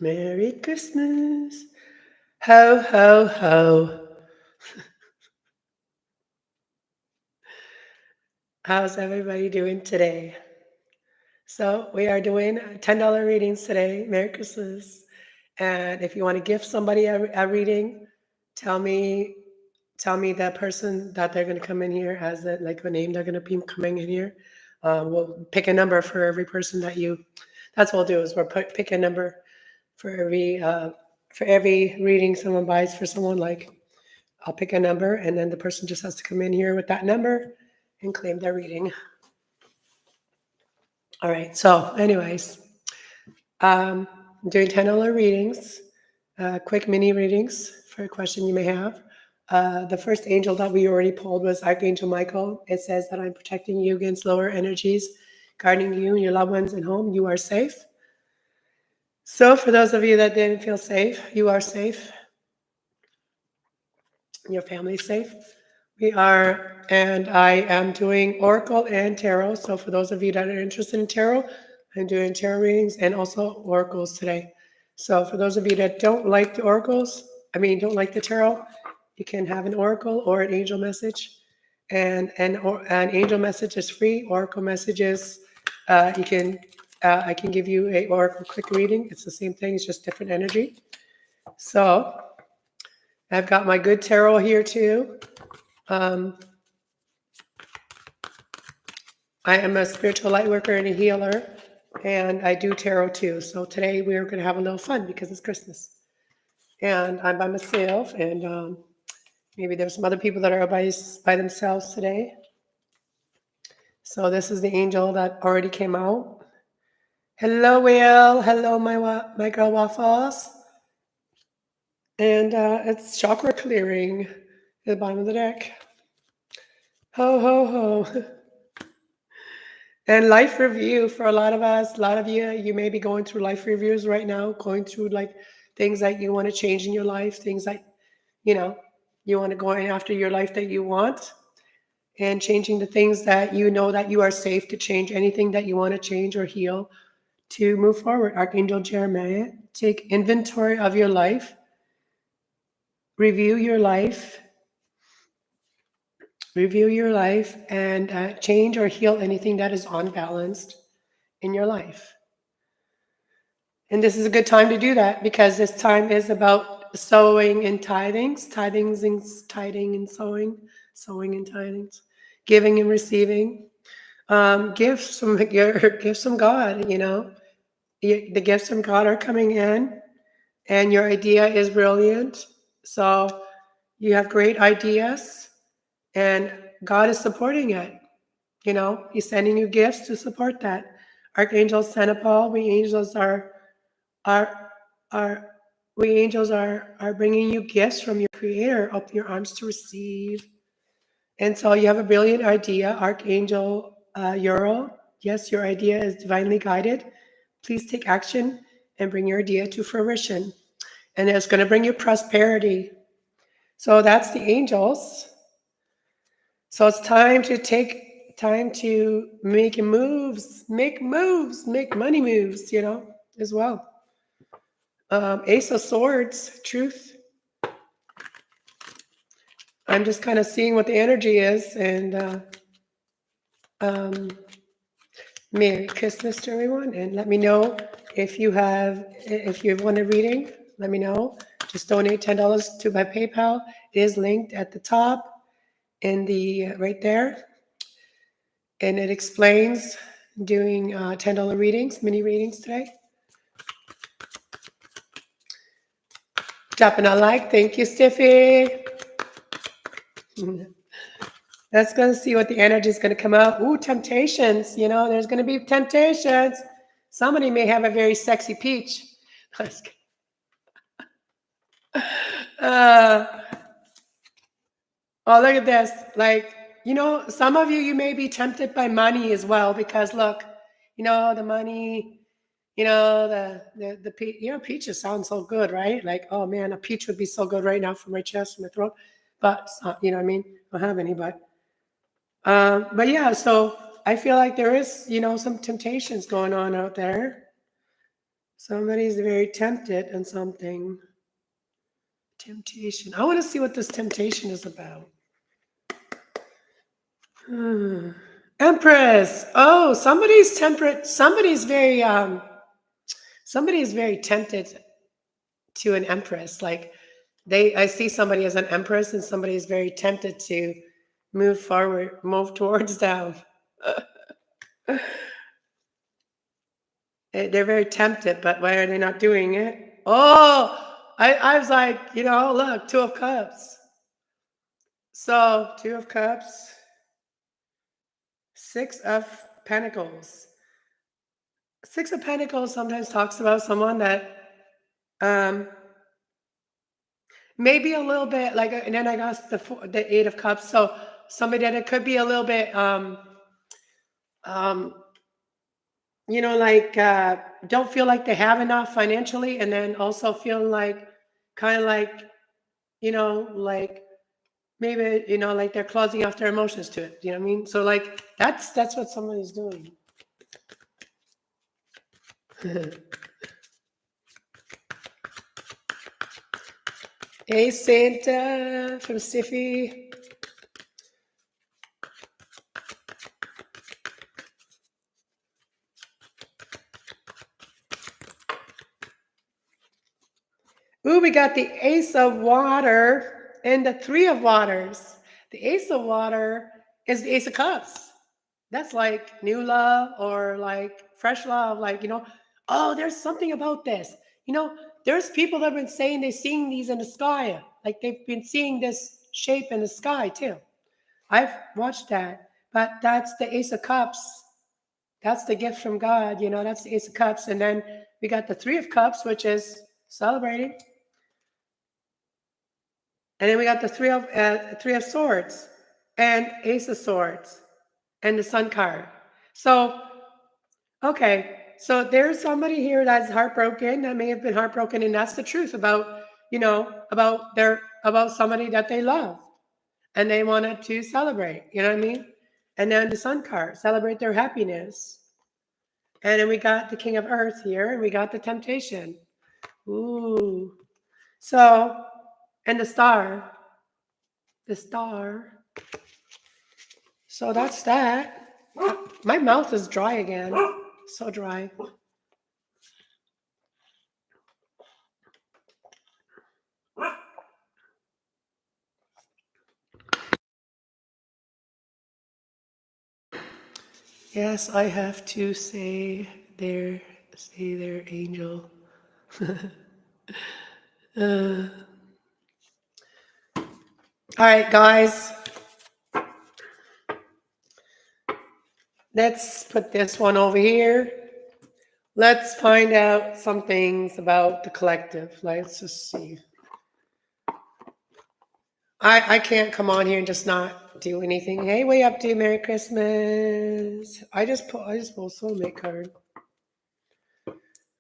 Merry Christmas. Ho, ho, ho. How's everybody doing today? So, we are doing $10 readings today. Merry Christmas. And if you want to gift somebody a reading, tell me the person that they're going to come in here as like a name they're going to be coming in here. We'll pick a number for every person that's what we'll do is pick a number for every reading someone buys for someone. Like I'll pick a number and then the person just has to come in here with that number and claim their reading. All right. So anyways, I'm doing $10 readings, quick mini readings for a question you may have. The first angel that we already pulled was Archangel Michael. It says that I'm protecting you against lower energies, guarding you and your loved ones at home. You are safe. So for those of you that didn't feel safe, you are safe. Your family's safe. And I am doing Oracle and Tarot. So for those of you that are interested in Tarot, I'm doing Tarot readings and also Oracles today. So for those of you that don't like the Oracles, don't like the Tarot, you can have an Oracle or an Angel message. And an Angel message is free. Oracle messages, I can give you a Oracle quick reading. It's the same thing, it's just different energy. So I've got my good Tarot here too. I am a spiritual light worker and a healer, and I do tarot too. So today we're going to have a little fun because it's Christmas. And I'm by myself, and maybe there's some other people that are by themselves today. So this is the angel that already came out. Hello, Will. Hello, my girl Waffles. And it's chakra clearing at the bottom of the deck. Ho, ho, ho. And life review for a lot of us, a lot of you may be going through life reviews right now, going through like things that you want to change in your life, things like, you want to go in after your life that you want, and changing the things that you know that you are safe to change, anything that you want to change or heal to move forward. Archangel Jeremiah, take inventory of your life, review your life, and change or heal anything that is unbalanced in your life. And this is a good time to do that because this time is about sowing and tithings, tithing and sowing and tithings, giving and receiving. Gifts from God, the gifts from God are coming in, and your idea is brilliant. So you have great ideas, and God is supporting it. He's sending you gifts to support that. Archangel Sanapal, we angels are bringing you gifts from your Creator. Open your arms to receive. And so you have a brilliant idea, Archangel Uriel. Yes, your idea is divinely guided. Please take action and bring your idea to fruition. And it's going to bring you prosperity. So that's the angels. So it's time to make moves, make money moves, as well. Ace of Swords, truth. I'm just kind of seeing what the energy is, and Merry Christmas to everyone. And let me know if you want a reading. Let me know. Just donate $10 to my PayPal. It is linked at the top in the right there, and it explains doing $10 readings, mini readings today. Dropping a like. Thank you, Stiffy. Let's go see what the energy is going to come out. Ooh, temptations. There's going to be temptations. Somebody may have a very sexy peach. Oh, look at this. Like, some of you may be tempted by money as well, because look, the money, the peaches sound so good, right? Like, oh man, a peach would be so good right now for my chest and my throat. But, I don't have any, but yeah, so I feel like there is, some temptations going on out there. Somebody's very tempted on something. Temptation. I want to see what this temptation is about. Empress. Oh, somebody's temperate. Somebody's very tempted to an empress. Like I see somebody as an empress, and somebody is very tempted to move forward, move towards them. They're very tempted, but why are they not doing it? Oh, I was like, look, Two of Cups. So, Two of Cups, Six of Pentacles. Six of Pentacles sometimes talks about someone that maybe a little bit like, and then I got the Eight of Cups. So somebody that it could be a little bit, like don't feel like they have enough financially, and then also feeling like kind of like, like maybe, like they're closing off their emotions to it. You know what I mean? So like that's what somebody's doing. Hey Santa from Siffy. Ooh, we got the Ace of Water and the Three of Waters. The Ace of Water is the Ace of Cups. That's like new love or like fresh love. Like, oh, there's something about this. There's people that have been saying they're seeing these in the sky. Like they've been seeing this shape in the sky too. I've watched that. But that's the Ace of Cups. That's the gift from God. That's the Ace of Cups. And then we got the Three of Cups, which is celebrating. And then we got the Three of Swords and Ace of Swords and the Sun card. So, okay. So there's somebody here that's heartbroken, that may have been heartbroken, and that's the truth about, about somebody that they love and they wanted to celebrate, you know what I mean? And then the Sun card, celebrate their happiness. And then we got the King of Earth here, and we got the Temptation. Ooh. So, and the Star. The Star. So that's that. My mouth is dry again. So dry. Yes, I have to say their angel. All right, guys. Let's put this one over here. Let's find out some things about the collective. Let's just see. I can't come on here and just not do anything. Hey, way up to Merry Christmas. I just pulled soulmate card.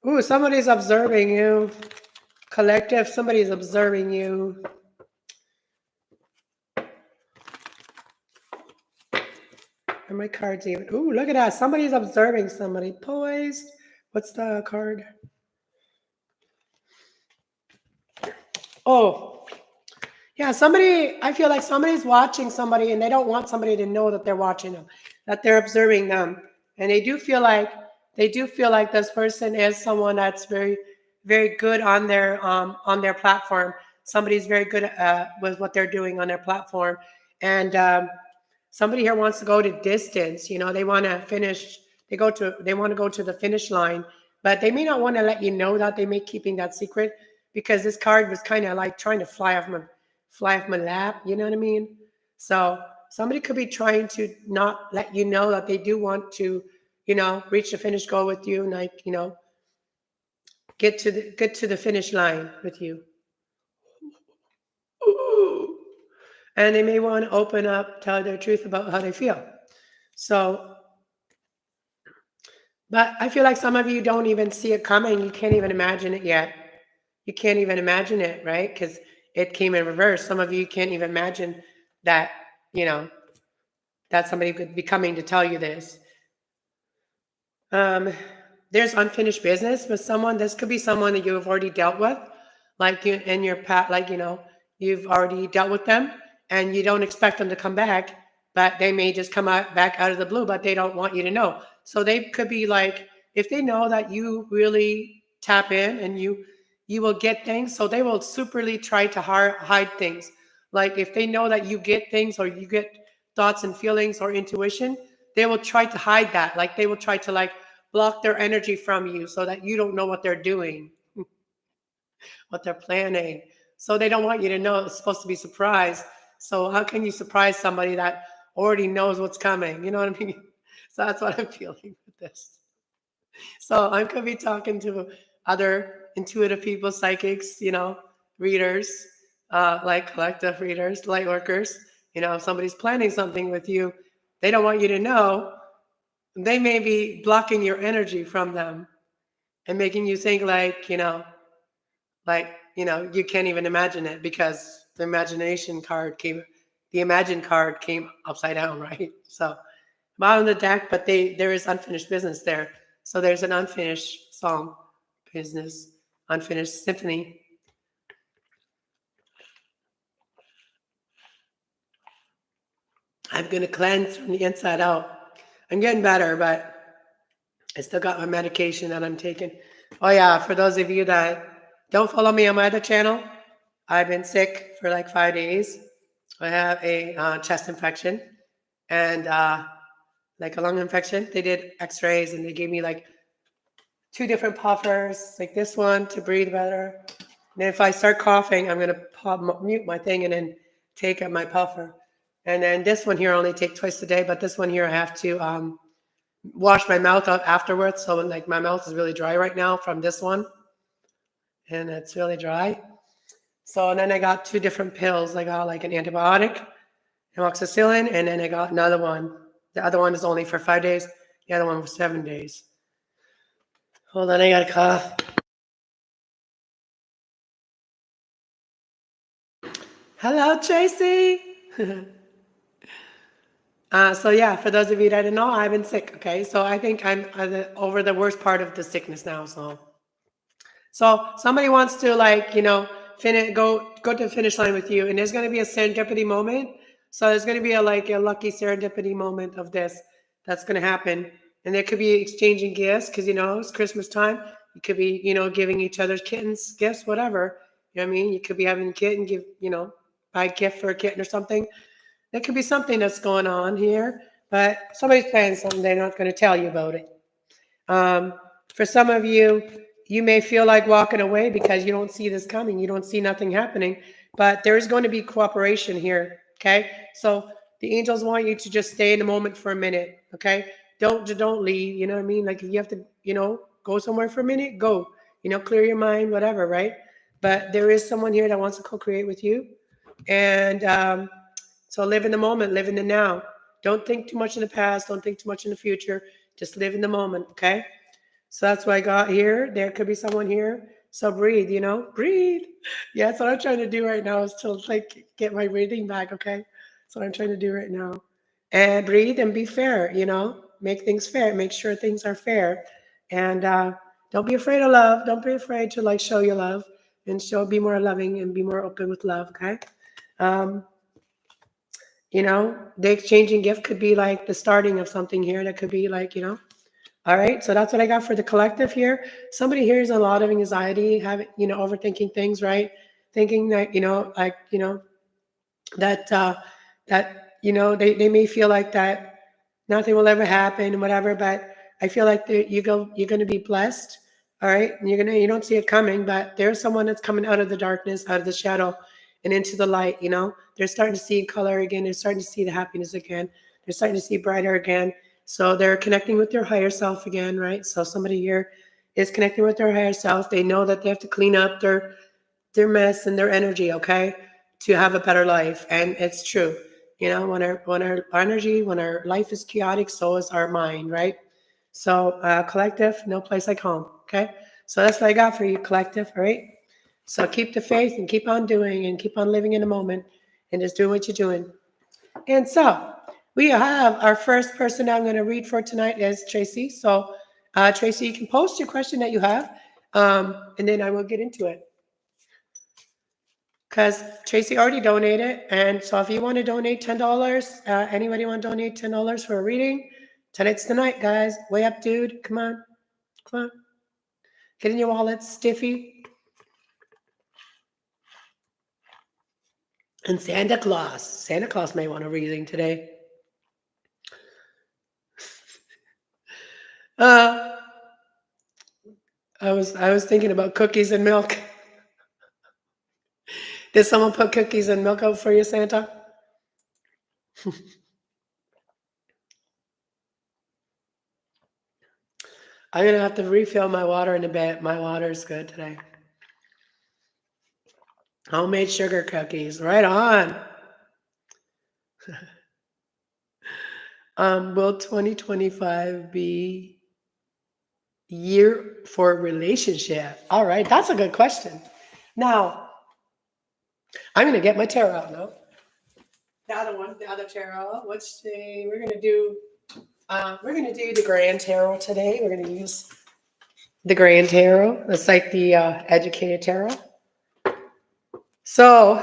Ooh, somebody's observing you. Collective, somebody's observing you. Are my cards even? Ooh, look at that. Somebody's observing somebody. Poised. What's the card? Oh, yeah. I feel like somebody's watching somebody and they don't want somebody to know that they're watching them, that they're observing them. And they do feel like this person is someone that's very, very good on their platform. Somebody's very good with what they're doing on their platform. And somebody here wants to go to distance. They want to finish. They want to go to the finish line, but they may not want to let you know that. They may keeping that secret because this card was kind of like trying to fly off my lap. You know what I mean? So somebody could be trying to not let you know that they do want to, reach the finish goal with you, and like, get to the finish line with you. Ooh. And they may want to open up, tell their truth about how they feel. So, but I feel like some of you don't even see it coming. You can't even imagine it yet. You can't even imagine it, right? Because it came in reverse. Some of you can't even imagine that, that somebody could be coming to tell you this. there's unfinished business with someone. This could be someone that you have already dealt with, like you in your past, like, you've already dealt with them and you don't expect them to come back, but they may just come out back out of the blue, but they don't want you to know. So they could be like, if they know that you really tap in and you will get things, so they will superly try to hide things. Like if they know that you get things or you get thoughts and feelings or intuition, they will try to hide that. Like they will try to like block their energy from you so that you don't know what they're doing, what they're planning. So they don't want you to know. It's supposed to be surprise. So how can you surprise somebody that already knows what's coming? You know what I mean? So that's what I'm feeling with this. So I could be talking to other intuitive people, psychics, readers, like collective readers, light workers. If somebody's planning something with you, they don't want you to know. They may be blocking your energy from them and making you think you can't even imagine it because the imagined card came upside down, right? So bottom of the deck, but there is unfinished business there. So there's an unfinished song business, unfinished symphony. I'm going to cleanse from the inside out. I'm getting better, but I still got my medication that I'm taking. Oh yeah, for those of you that don't follow me on my other channel, I've been sick for like 5 days. I have a chest infection and like a lung infection. They did x-rays and they gave me like 2 different puffers, like this one to breathe better. And if I start coughing, I'm going to mute my thing and then take up my puffer. And then this one here I only take twice a day, but this one here I have to wash my mouth out afterwards. So like my mouth is really dry right now from this one. And it's really dry. So and then I got 2 different pills. I got like an antibiotic, amoxicillin, and then I got another one. The other one is only for 5 days. The other one for 7 days. Hold on, I got a cough. Hello, Tracy. So yeah, for those of you that didn't know, I've been sick. Okay, so I think I'm over the worst part of the sickness now. So somebody wants to go to the finish line with you, and there's going to be a serendipity moment. So there's going to be a lucky serendipity moment of this that's going to happen, and there could be exchanging gifts because it's Christmas time. You could be giving each other's kittens gifts, whatever. You know what I mean? You could be having a kitten give buy a gift for a kitten or something. There could be something that's going on here, but somebody's planning something. They're not going to tell you about it. For some of you, you may feel like walking away because you don't see this coming. You don't see nothing happening, but there is going to be cooperation here. Okay. So the angels want you to just stay in the moment for a minute. Okay. Don't leave. You know what I mean? Like if you have to, go somewhere for a minute, go, clear your mind, whatever. Right. But there is someone here that wants to co-create with you. And, so live in the moment, live in the now. Don't think too much in the past. Don't think too much in the future. Just live in the moment. Okay. So that's what I got here. There could be someone here. So breathe, breathe. Yeah, that's what I'm trying to do right now is to get my breathing back. Okay. That's what I'm trying to do right now. And breathe and be fair, make things fair. Make sure things are fair. And don't be afraid of love. Don't be afraid to show your love and be more loving and be more open with love. Okay. The exchanging gift could be like the starting of something here. That could be all right. So that's what I got for the collective here. Somebody here is a lot of anxiety, having, overthinking things, right? Thinking that, they may feel like that nothing will ever happen and whatever, but I feel like you're going to be blessed. All right. And you don't see it coming, but there's someone that's coming out of the darkness, out of the shadow and into the light. They're starting to see color again. They're starting to see the happiness again. They're starting to see brighter again. So they're connecting with their higher self again, right? So somebody here is connecting with their higher self. They know that they have to clean up their mess and their energy, okay, to have a better life. And it's true. When our energy, when our life is chaotic, so is our mind, right? So collective, no place like home, okay? So that's what I got for you, collective, all right? So keep the faith and keep on doing and keep on living in the moment and just doing what you're doing. And so we have our first person I'm going to read for tonight is Tracy. So Tracy, you can post your question that you have, and then I will get into it. Because Tracy already donated, and so if you want to donate $10, anybody want to donate $10 for a reading? Tonight's the night, guys. Way up, dude. Come on. Come on. Get in your wallet, Stiffy. And Santa Claus. Santa Claus may want a reading today. I was thinking about cookies and milk. Did someone put cookies and milk out for you, Santa? I'm gonna have to refill my water in a bit. My water is good today. Homemade sugar cookies, right on. Will 2025 be year for relationship? All right, that's a good question. Now, I'm gonna get my tarot out now. The other one, the other tarot. Let's see. We're gonna do the Grand Tarot today. We're gonna use the Grand Tarot. It's like the Educated Tarot. So,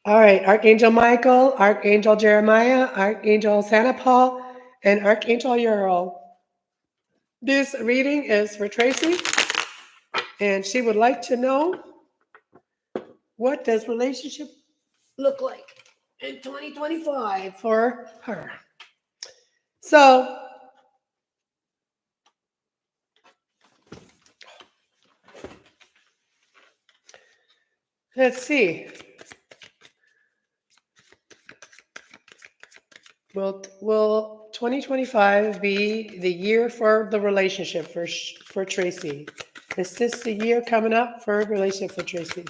all right, Archangel Michael, Archangel Jeremiah, Archangel Santa Paul, and Archangel Uriel. This reading is for Tracy, and she would like to know, what does relationship look like in 2025 for her? So, let's see. Will 2025 be the year for the relationship for Tracy? Is this the year coming up for a relationship for Tracy?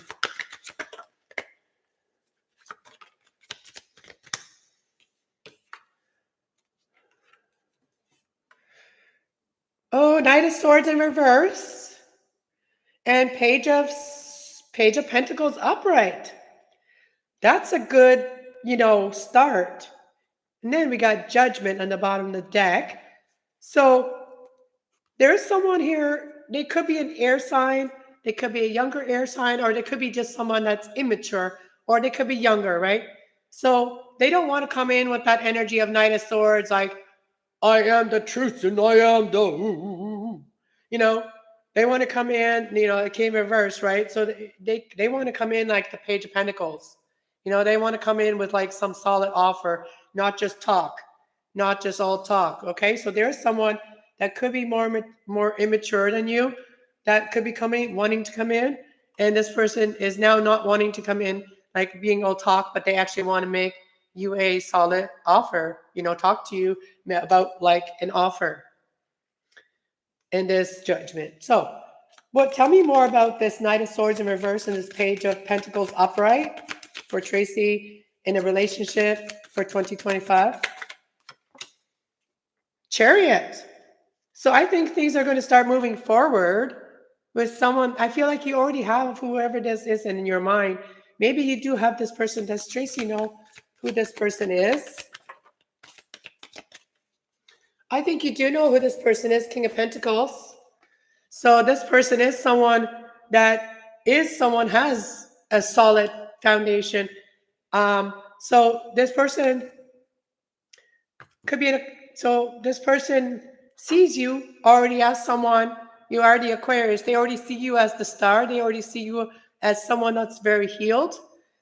Oh, Knight of Swords in reverse, and Page of Pentacles upright. That's a good, start. And then we got Judgment on the bottom of the deck. So there's someone here. They could be an air sign. They could be a younger air sign, or they could be just someone that's immature, or they could be younger, right? So they don't want to come in with that energy of Knight of Swords, like, I am the truth and I am the, they want to come in, it came reverse, right? So they want to come in like the Page of Pentacles. They want to come in with like some solid offer, not just talk, not just all talk. Okay. So there's someone that could be more immature than you that could be wanting to come in. And this person is now not wanting to come in like being all talk, but they actually want to make you a solid offer, talk to you about like an offer in this Judgment. So, tell me more about this Knight of Swords in reverse and this Page of Pentacles upright for Tracy in a relationship for 2025. Chariot. So I think things are going to start moving forward with someone. I feel like you already have whoever this is in your mind. Maybe you do have this person. Does Tracy know who this person is? I think you do know who this person is, King of Pentacles. So this person is someone has a solid foundation. So this person could be this person sees you already as someone, you already Aquarius. They already see you as the star. They already see you as someone that's very healed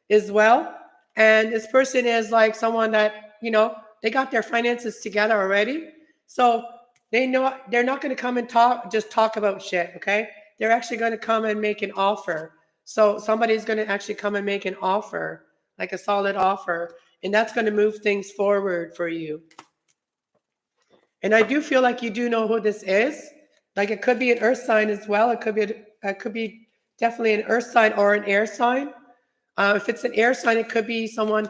as well. And this person is like someone that, they got their finances together already. So they know they're not going to come and just talk about shit, okay? They're actually going to come and make an offer. So somebody's going to actually come and make an offer, like a solid offer, and that's going to move things forward for you. And I do feel like you do know who this is. Like it could be an earth sign as well. It could be definitely an earth sign or an air sign. If it's an air sign, it could be someone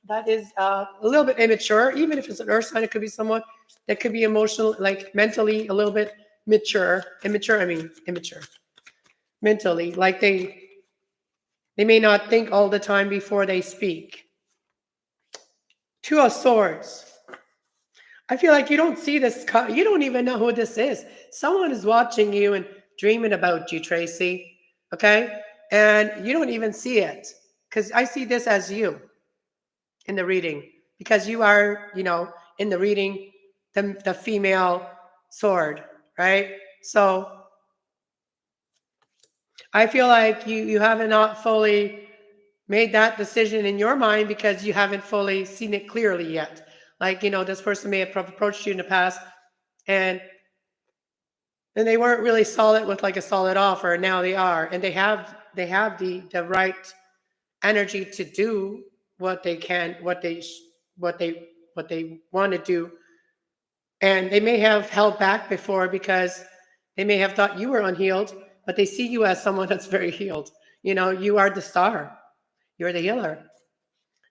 that is a little bit immature. Even if it's an earth sign, it could be someone that could be emotional, like mentally a little bit immature. Mentally, like they may not think all the time before they speak. Two of Swords. I feel like you don't see this. You don't even know who this is. Someone is watching you and dreaming about you, Tracy. Okay. And you don't even see it because I see this as you in the reading because you are, in the reading, the female sword, right? So I feel like you haven't not fully made that decision in your mind because you haven't fully seen it clearly yet. Like, this person may have approached you in the past and they weren't really solid with like a solid offer. And now they are, and they have the right energy to do what they can, what they want to do. And they may have held back before because they may have thought you were unhealed, but they see you as someone that's very healed. You are the star. You're the healer.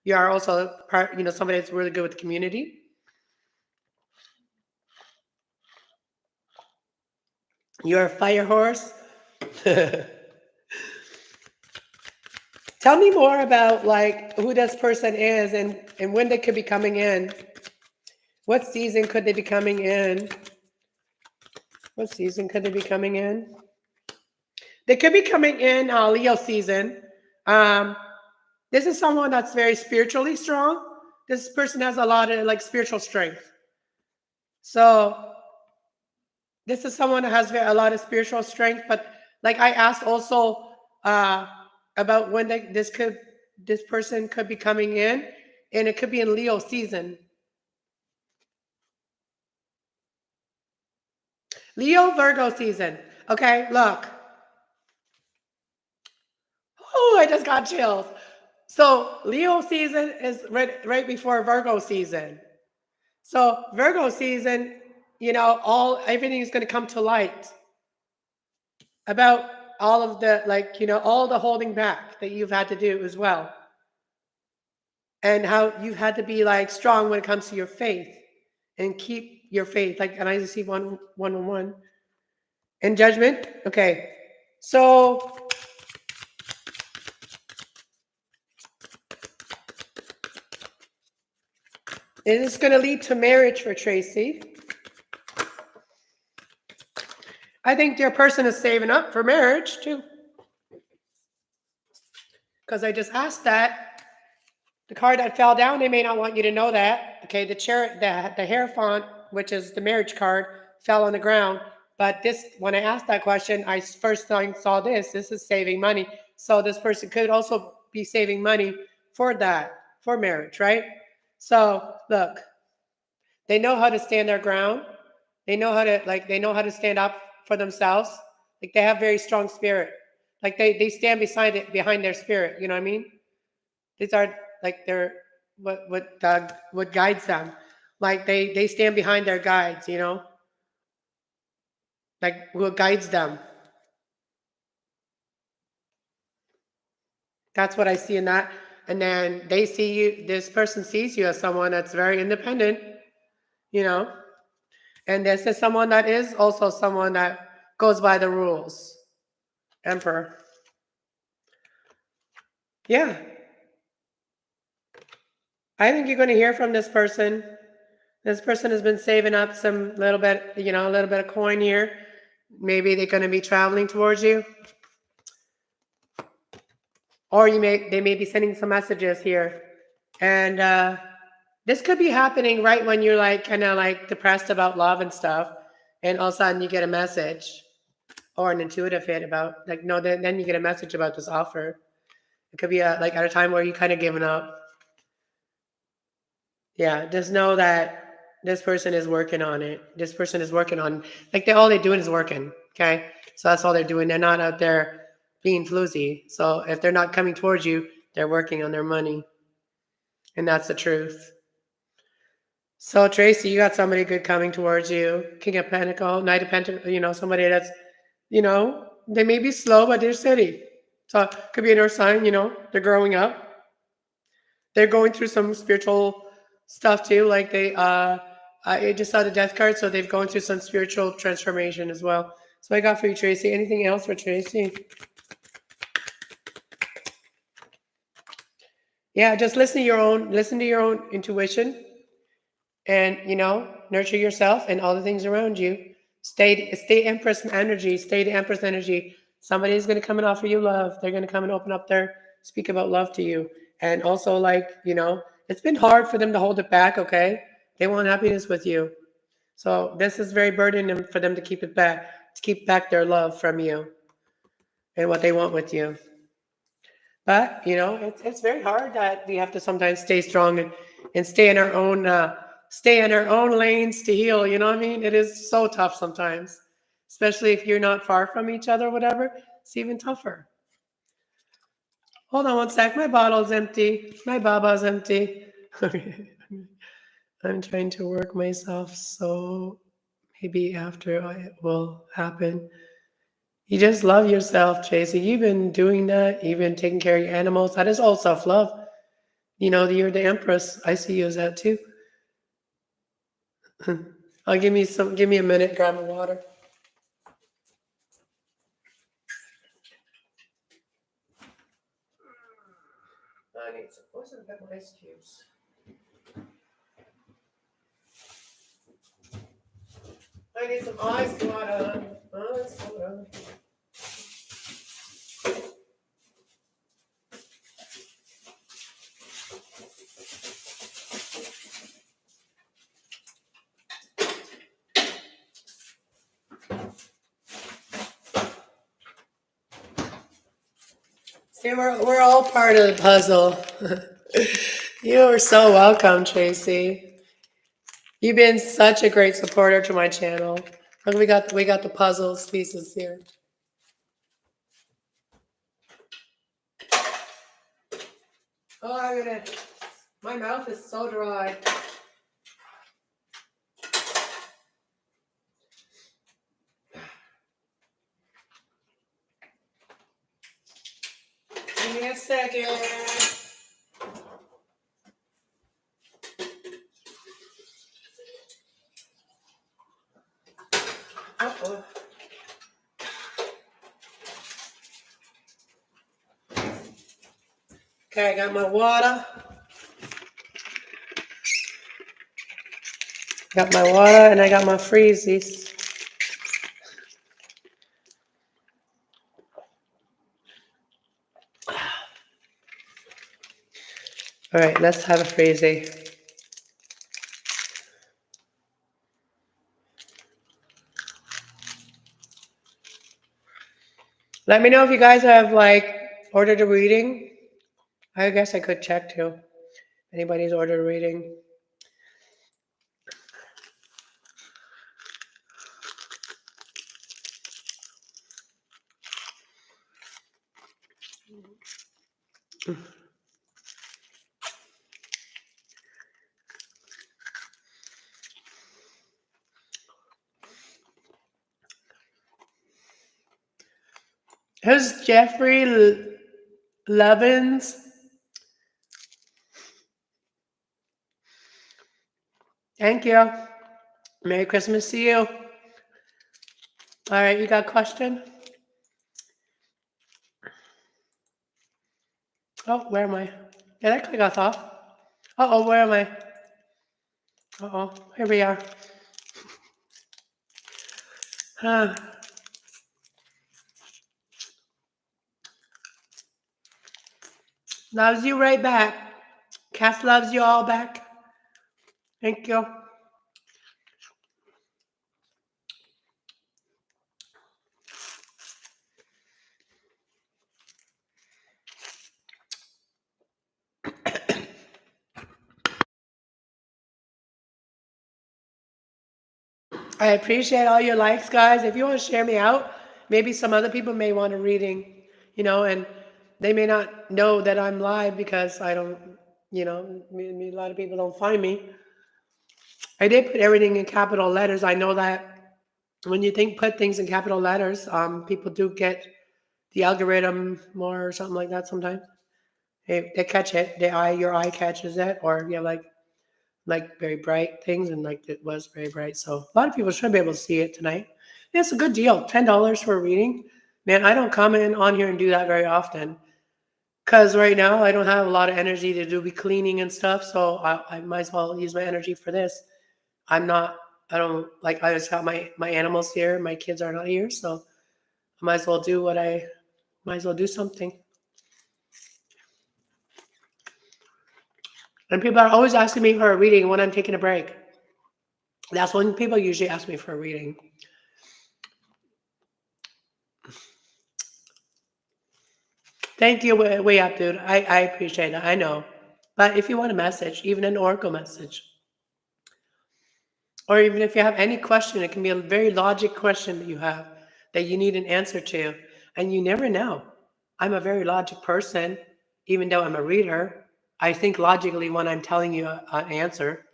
You are also part, somebody that's really good with the community. You're a fire horse. Tell me more about like who this person is and when they could be coming in. What season could they be coming in? What season could they be coming in? They could be coming in Leo season. This is someone that's very spiritually strong. This person has a lot of like spiritual strength. So this is someone that has a lot of spiritual strength. But like I asked also about when this person could be coming in, and it could be in Leo season. Leo Virgo season. Okay, look. Oh, I just got chills. So Leo season is right before Virgo season. So Virgo season, everything is going to come to light about all of the all the holding back that you've had to do as well, and how you've had to be like strong when it comes to your faith and keep your faith. Like, and I see one on one and judgment. Okay, so it is going to lead to marriage for Tracy. I think your person is saving up for marriage too. Because I just asked that. The card that fell down, they may not want you to know that. Okay, the Hierophant, which is the marriage card, fell on the ground. But when I asked that question, I first saw this. This is saving money. So this person could also be saving money for marriage, right? So look, they know how to stand their ground. They know how to stand up for themselves. Like they have very strong spirit. Like they stand behind their spirit. You know what I mean? These are like their what guides them. Like they stand behind their guides. Like what guides them. That's what I see in that. And then they see you. This person sees you as someone that's very independent. You know. And this is someone that is also someone that goes by the rules. Emperor. Yeah. I think you're going to hear from this person. This person has been saving up a little bit of coin here. Maybe they're going to be traveling towards you. Or they may be sending some messages here. And this could be happening right when you're like kind of like depressed about love and stuff. And all of a sudden you get a message or an intuitive hit about like, no, then you get a message about this offer. It could be like at a time where you kind of given up. Yeah, just know that this person is working on it. This person is working on, like all they're doing is working. Okay. So that's all they're doing. They're not out there being floozy. So if they're not coming towards you, they're working on their money. And that's the truth. So Tracy, you got somebody good coming towards you. King of Pentacles, Knight of Pentacles, somebody that's, they may be slow, but they're steady. So it could be an earth sign, they're growing up. They're going through some spiritual stuff too. Like I just saw the death card, so they've gone through some spiritual transformation as well. So I got for you, Tracy. Anything else for Tracy? Yeah, just listen to your own intuition and, nurture yourself and all the things around you. Stay Empress energy. Stay the Empress energy. Somebody's going to come and offer you love. They're going to come and open up speak about love to you. And also, like, it's been hard for them to hold it back, okay? They want happiness with you. So this is very burdening for them to keep it back, to keep back their love from you and what they want with you. But, it's very hard that we have to sometimes stay strong and stay in our own lanes to heal. You know what I mean? It is so tough sometimes, especially if you're not far from each other or whatever. It's even tougher. Hold on one sec. My bottle's empty. My baba's empty. I'm trying to work myself, so maybe after it will happen. You just love yourself, Tracy. You've been doing that. You've been taking care of your animals. That is all self-love. You're the Empress. I see you as that too. Give me a minute, grab my water. I need some, what's in my ice cubes? I need some ice water. Ice water. See, we're all part of the puzzle. You are so welcome, Tracy. You've been such a great supporter to my channel. Look, we got the puzzles pieces here. Oh, my mouth is so dry. Give me a second. Uh-oh. Okay, I got my water. Got my water and I got my freezies. All right, let's have a freezy. Let me know if you guys have ordered a reading. I guess I could check too. Anybody's ordered a reading. Who's Jeffrey Levins? Thank you. Merry Christmas to you. All right, you got a question? Oh, where am I? Did I click off? Uh-oh, where am I? Uh-oh, here we are. Loves you right back. Cass loves you all back. Thank you. I appreciate all your likes, guys. If you want to share me out, maybe some other people may want a reading, and they may not know that I'm live because I don't, a lot of people don't find me. I did put everything in capital letters. I know that when you put things in capital letters, people do get the algorithm more or something like that sometimes. They catch it. Your eye catches it, or you have like very bright things, and it was very bright. So a lot of people should be able to see it tonight. Yeah, it's a good deal. $10 for a reading. Man, I don't come in on here and do that very often because right now I don't have a lot of energy to be cleaning and stuff. So I might as well use my energy for this. I don't like, I just got my animals here. My kids are not here. So I might as well do something. And people are always asking me for a reading when I'm taking a break. That's when people usually ask me for a reading. Thank you, way up, dude. I appreciate it. I know. But if you want a message, even an oracle message, or even if you have any question, it can be a very logic question that you have that you need an answer to. And you never know. I'm a very logic person, even though I'm a reader. I think logically when I'm telling you an answer.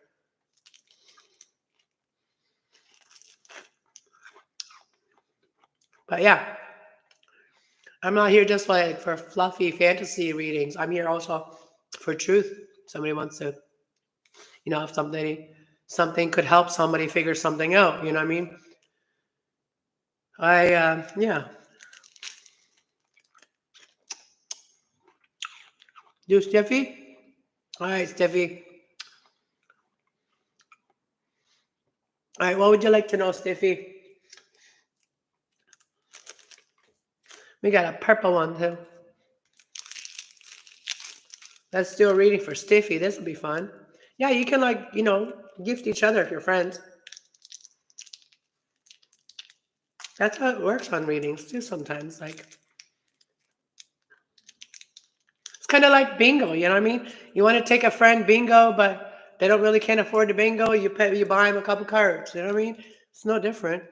But yeah, I'm not here just like for fluffy fantasy readings. I'm here also for truth. Somebody wants to, if something could help somebody figure something out. You know what I mean? Yeah. You, Steffi? All right, Steffi. All right, what would you like to know, Steffi? We got a purple one too. Let's do a reading for Steffi. This will be fun. Yeah, you can gift each other if you're friends. That's how it works on readings too sometimes. Like, it's kind of like bingo, you know what I mean? You want to take a friend bingo, but they don't really can't afford the bingo. You buy them a couple cards. You know what I mean? It's no different.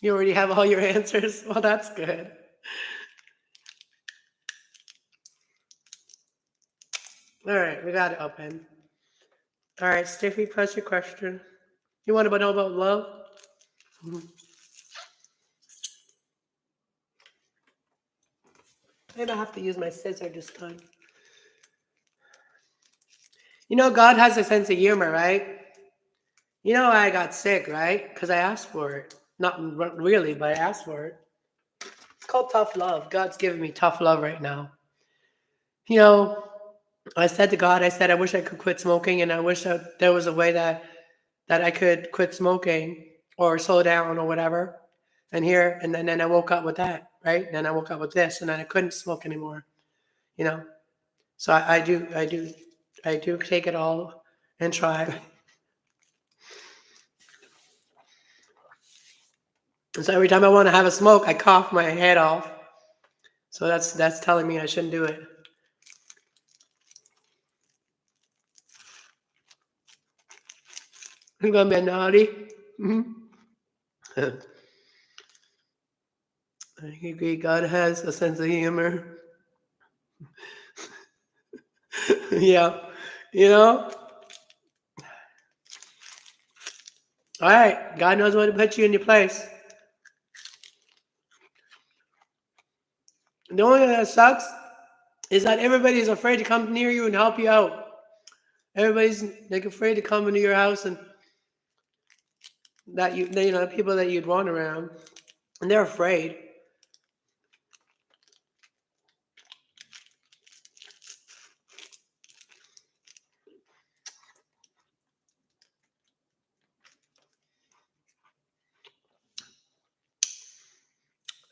You already have all your answers. Well, that's good. All right, we got it open. All right, Steffi, press your question. You want to know about love? Mm-hmm. Maybe I have to use my scissor this time. God has a sense of humor, right? I got sick, right? Because I asked for it. Not really, but I asked for it. It's called tough love. God's giving me tough love right now. I said to God, I wish I could quit smoking, and I wish that there was a way that I could quit smoking or slow down or whatever. And then I woke up with that, right? And then I woke up with this, and then I couldn't smoke anymore. So I do take it all and try. So every time I want to have a smoke, I cough my head off. So that's telling me I shouldn't do it. I'm gonna be naughty. Mm-hmm. I agree. God has a sense of humor. Yeah, All right, God knows what to put you in your place. The only thing that sucks is that everybody's afraid to come near you and help you out. Everybody's afraid to come into your house and that people that you'd want around, and they're afraid.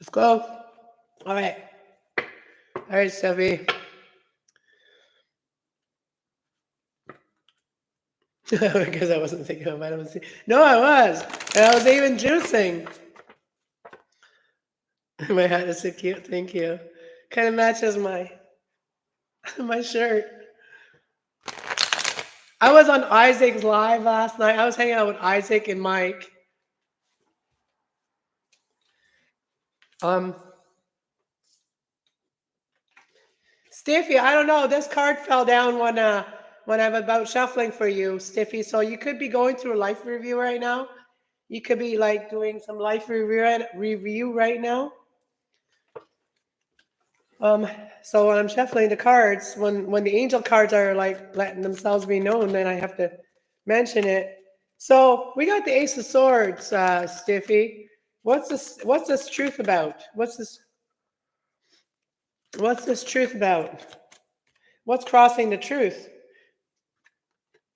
Let's go. All right, Steffi. Because I wasn't thinking of vitamin C. No, I was. And I was even juicing. My hat is so cute. Thank you. Kind of matches my shirt. I was on Isaac's live last night. I was hanging out with Isaac and Mike. Stiffy, I don't know. This card fell down when I'm about shuffling for you, Stiffy. So you could be going through a life review right now. You could be like doing some life review right now. So when I'm shuffling the cards, when the angel cards are like letting themselves be known, then I have to mention it. So we got the Ace of Swords, Stiffy. What's this truth about? What's this truth about? What's crossing the truth?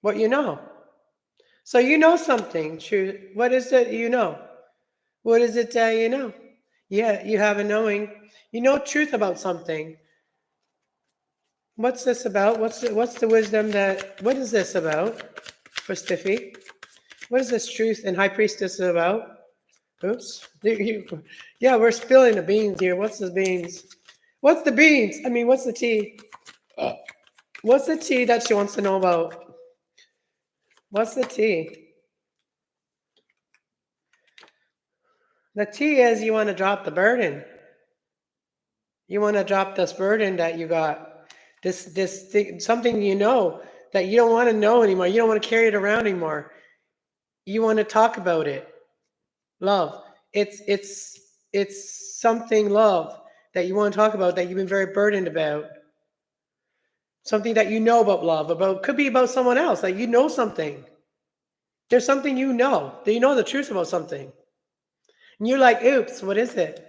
what you know. So you know something. True. What is it you know? What is it that you know? Yeah, you have a knowing. You know truth about something. What's this about? What's the wisdom that? What is this about for Stiffy? What is this truth and High Priestess about? Oops. Yeah, we're spilling the beans here. What's the beans? What's the beans? I mean, what's the tea? What's the tea that she wants to know about? What's the tea? The tea is you want to drop the burden. You want to drop this burden that you got. This thing, something you know that you don't want to know anymore. You don't want to carry it around anymore. You want to talk about it. Love. It's something love that you want to talk about that you've been very burdened about. Something that you know about love, about could be about someone else. Like you know something. There's something you know. That you know the truth about something. And you're like, oops, what is it?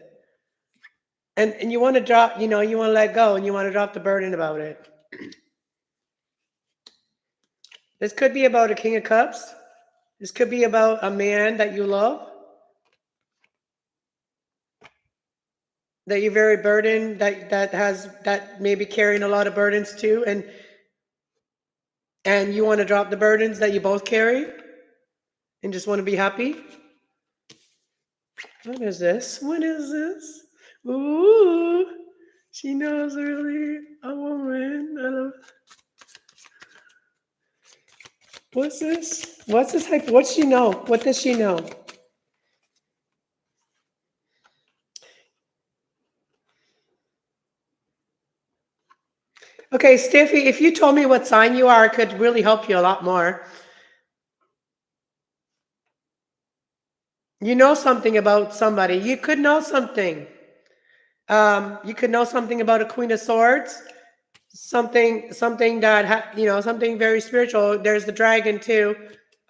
And you want to drop, you want to let go and you want to drop the burden about it. This could be about a King of Cups. This could be about a man that you love, that you're very burdened, that maybe carrying a lot of burdens too, and you want to drop the burdens that you both carry and just want to be happy. What is this? What is this? Ooh, she knows really a woman. I love. What's this? What's this? What's she know? What does she know? Okay, Stiffy, if you told me what sign you are, it could really help you a lot more. You know something about somebody. You could know something. You could know something about a Queen of Swords. Something that something very spiritual. There's the dragon too.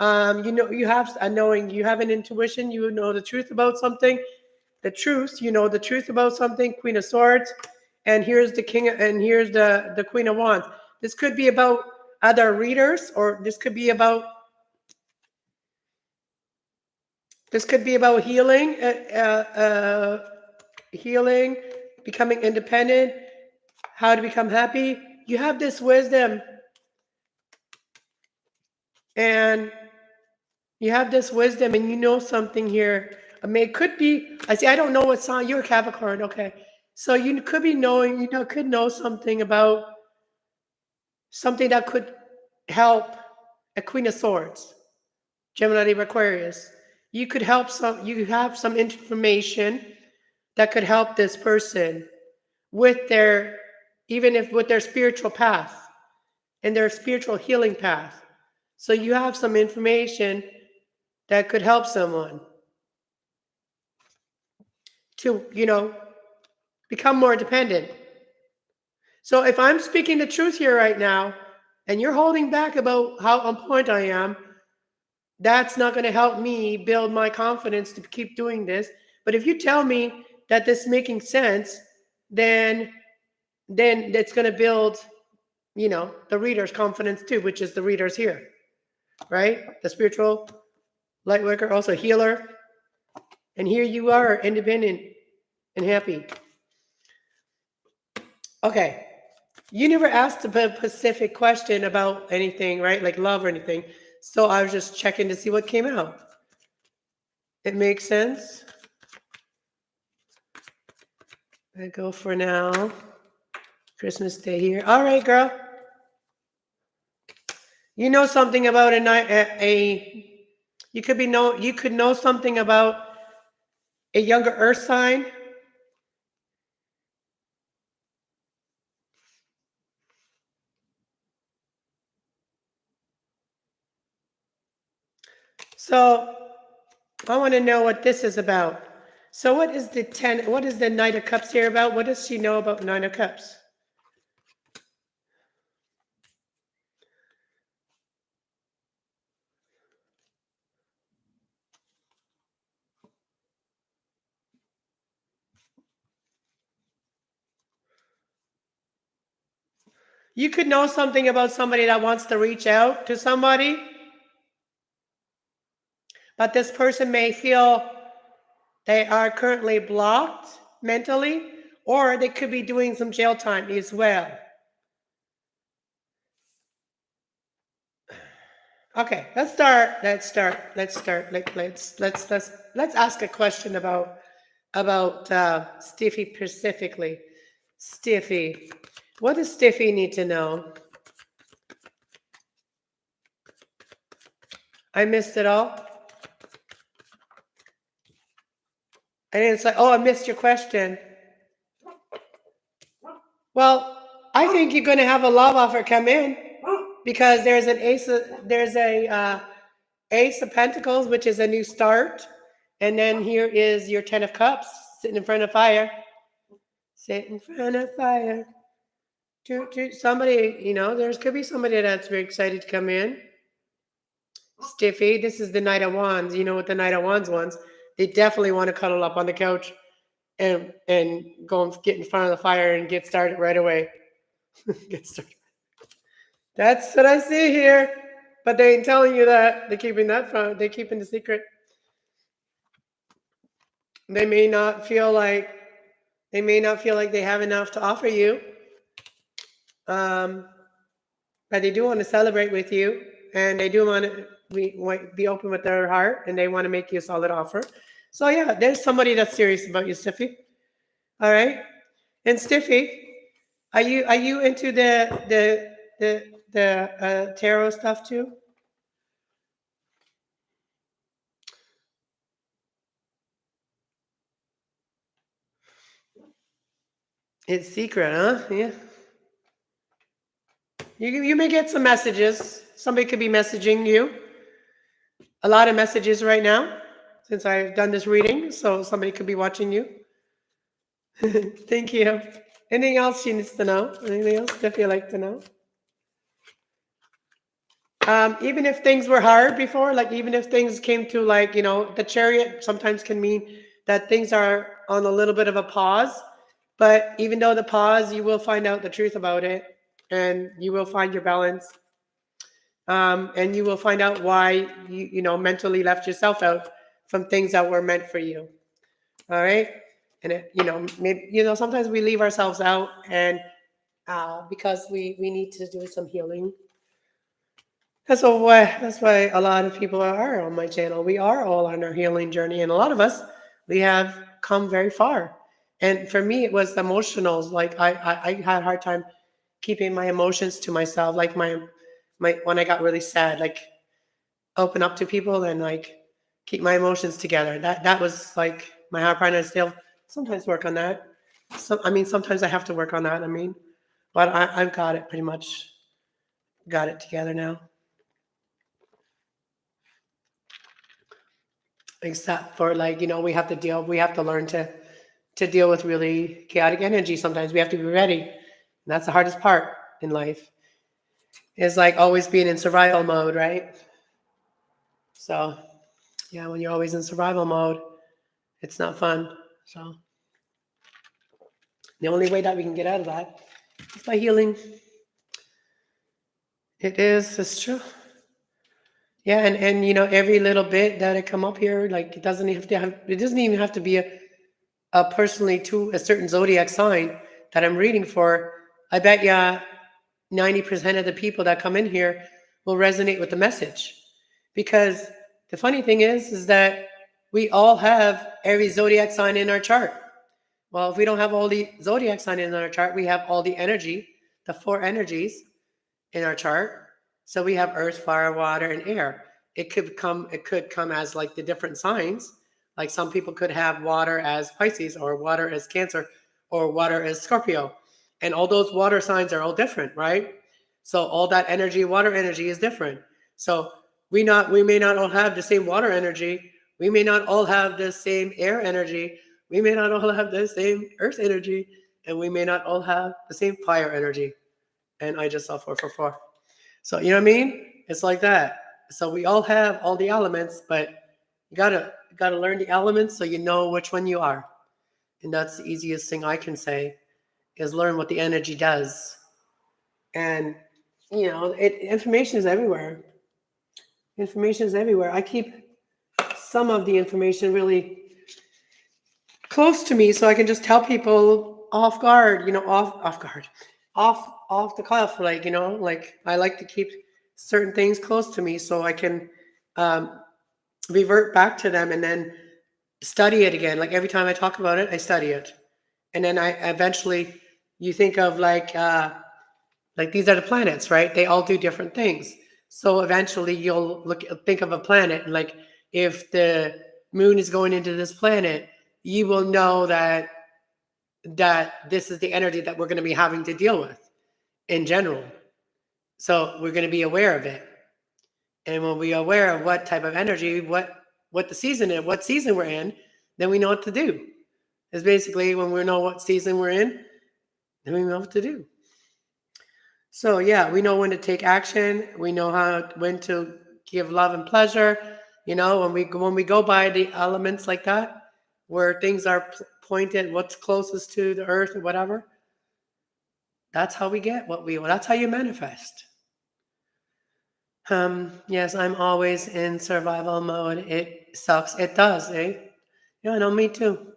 You have a knowing. You have an intuition. You know the truth about something. The truth. You know the truth about something. Queen of Swords, and here's the King, and here's the Queen of Wands. This could be about other readers, or this could be about healing, healing, becoming independent, how to become happy. You have this wisdom, and and you know something here. I mean, it could be. I see. I don't know what sign you're. A Capricorn, okay? So you could be knowing. Could know something about something that could help a Queen of Swords, Gemini, Aquarius. You could help some. You have some information that could help this person with their, even if with their spiritual path and their spiritual healing path. So you have some information that could help someone to, become more dependent. So if I'm speaking the truth here right now and you're holding back about how on point I am, that's not going to help me build my confidence to keep doing this. But if you tell me that this is making sense, then it's going to build, the reader's confidence too, which is the readers here, right? The spiritual light worker, also healer. And here you are, independent and happy. Okay. You never asked a specific question about anything, right? Like love or anything. So I was just checking to see what came out. It makes sense. I go for now. Christmas Day here. All right, girl. You know something about you could know something about a younger earth sign. So I want to know what this is about. So what is the Knight of Cups here about? What does she know about Nine of Cups? You could know something about somebody that wants to reach out to somebody, but this person may feel they are currently blocked mentally, or they could be doing some jail time as well. Okay, let's start. Let's ask a question about Stiffy specifically. Stiffy, what does Stiffy need to know? I missed it all. And it's like, oh, I missed your question. Well, I think you're going to have a love offer come in because there's Ace of Pentacles, which is a new start, and then here is your Ten of Cups sitting in front of fire. Sit in front of fire. Somebody, there could be somebody that's very excited to come in. Stiffy, this is the Knight of Wands. You know what the Knight of Wands wants? They definitely want to cuddle up on the couch and go and get in front of the fire and get started right away. Get started. That's what I see here. But they ain't telling you that. They're keeping the secret. They may not feel like they have enough to offer you. But they do want to celebrate with you, and they do want to be open with their heart, and they want to make you a solid offer. So yeah, there's somebody that's serious about you, Stiffy. All right, and Stiffy, are you into the tarot stuff too? It's secret, huh? Yeah. You may get some messages. Somebody could be messaging you. A lot of messages right now since I've done this reading. So somebody could be watching you. Thank you. Anything else she needs to know? Anything else that you like to know? Even if things were hard before, like even if things came to the Chariot sometimes can mean that things are on a little bit of a pause. But even though the pause, you will find out the truth about it, and you will find your balance. And you will find out why you mentally left yourself out from things that were meant for you. All right. And maybe sometimes we leave ourselves out, and because we need to do some healing. That's why a lot of people are on my channel. We are all on our healing journey, and a lot of us, we have come very far. And for me, it was emotionals. Like I had a hard time keeping my emotions to myself. Like my when I got really sad, like open up to people and like keep my emotions together. That was like my higher power. And I still sometimes work on that. Sometimes I have to work on that. But I've got it pretty much got it together now. Except for we have to learn to deal with really chaotic energy. Sometimes we have to be ready. And that's the hardest part in life. Is like always being in survival mode, right? So yeah, when you're always in survival mode, it's not fun. So the only way that we can get out of that is by healing. It's true. Yeah, and every little bit that I come up here, like it doesn't even have to be a personally to a certain zodiac sign that I'm reading for. I bet you 90% of the people that come in here will resonate with the message. Because the funny thing is that we all have every zodiac sign in our chart. Well, if we don't have all the zodiac sign in our chart, we have all the energy, the 4 energies in our chart. So we have earth, fire, water, and air. It could come as like the different signs. Like some people could have water as Pisces, or water as Cancer, or water as Scorpio. And all those water signs are all different, right? So all that energy, water energy, is different. So we may not all have the same water energy. We may not all have the same air energy. We may not all have the same earth energy. And we may not all have the same fire energy. And I just saw 444. So you know what I mean? It's like that. So we all have all the elements, but you gotta learn the elements so you know which one you are. And that's the easiest thing I can say, is learn what the energy does. And, information is everywhere. Information is everywhere. I keep some of the information really close to me so I can just tell people off guard, off guard, off the cuff, like I like to keep certain things close to me so I can um, revert back to them and then study it again. Like every time I talk about it, I study it, and then I eventually you think of like these are the planets, right? They all do different things. So eventually you'll think of a planet, and like if the moon is going into this planet, you will know that this is the energy that we're going to be having to deal with in general. So we're going to be aware of it. And when we're aware of what type of energy, what the season is, what season we're in, then we know what to do. It's basically when we know what season we're in, then we know what to do. So yeah, we know when to take action. We know when to give love and pleasure. When we go by the elements like that, where things are pointed, what's closest to the earth or whatever. That's how we get what we want. That's how you manifest. Yes, I'm always in survival mode. It sucks. It does, eh? Yeah, no, me too.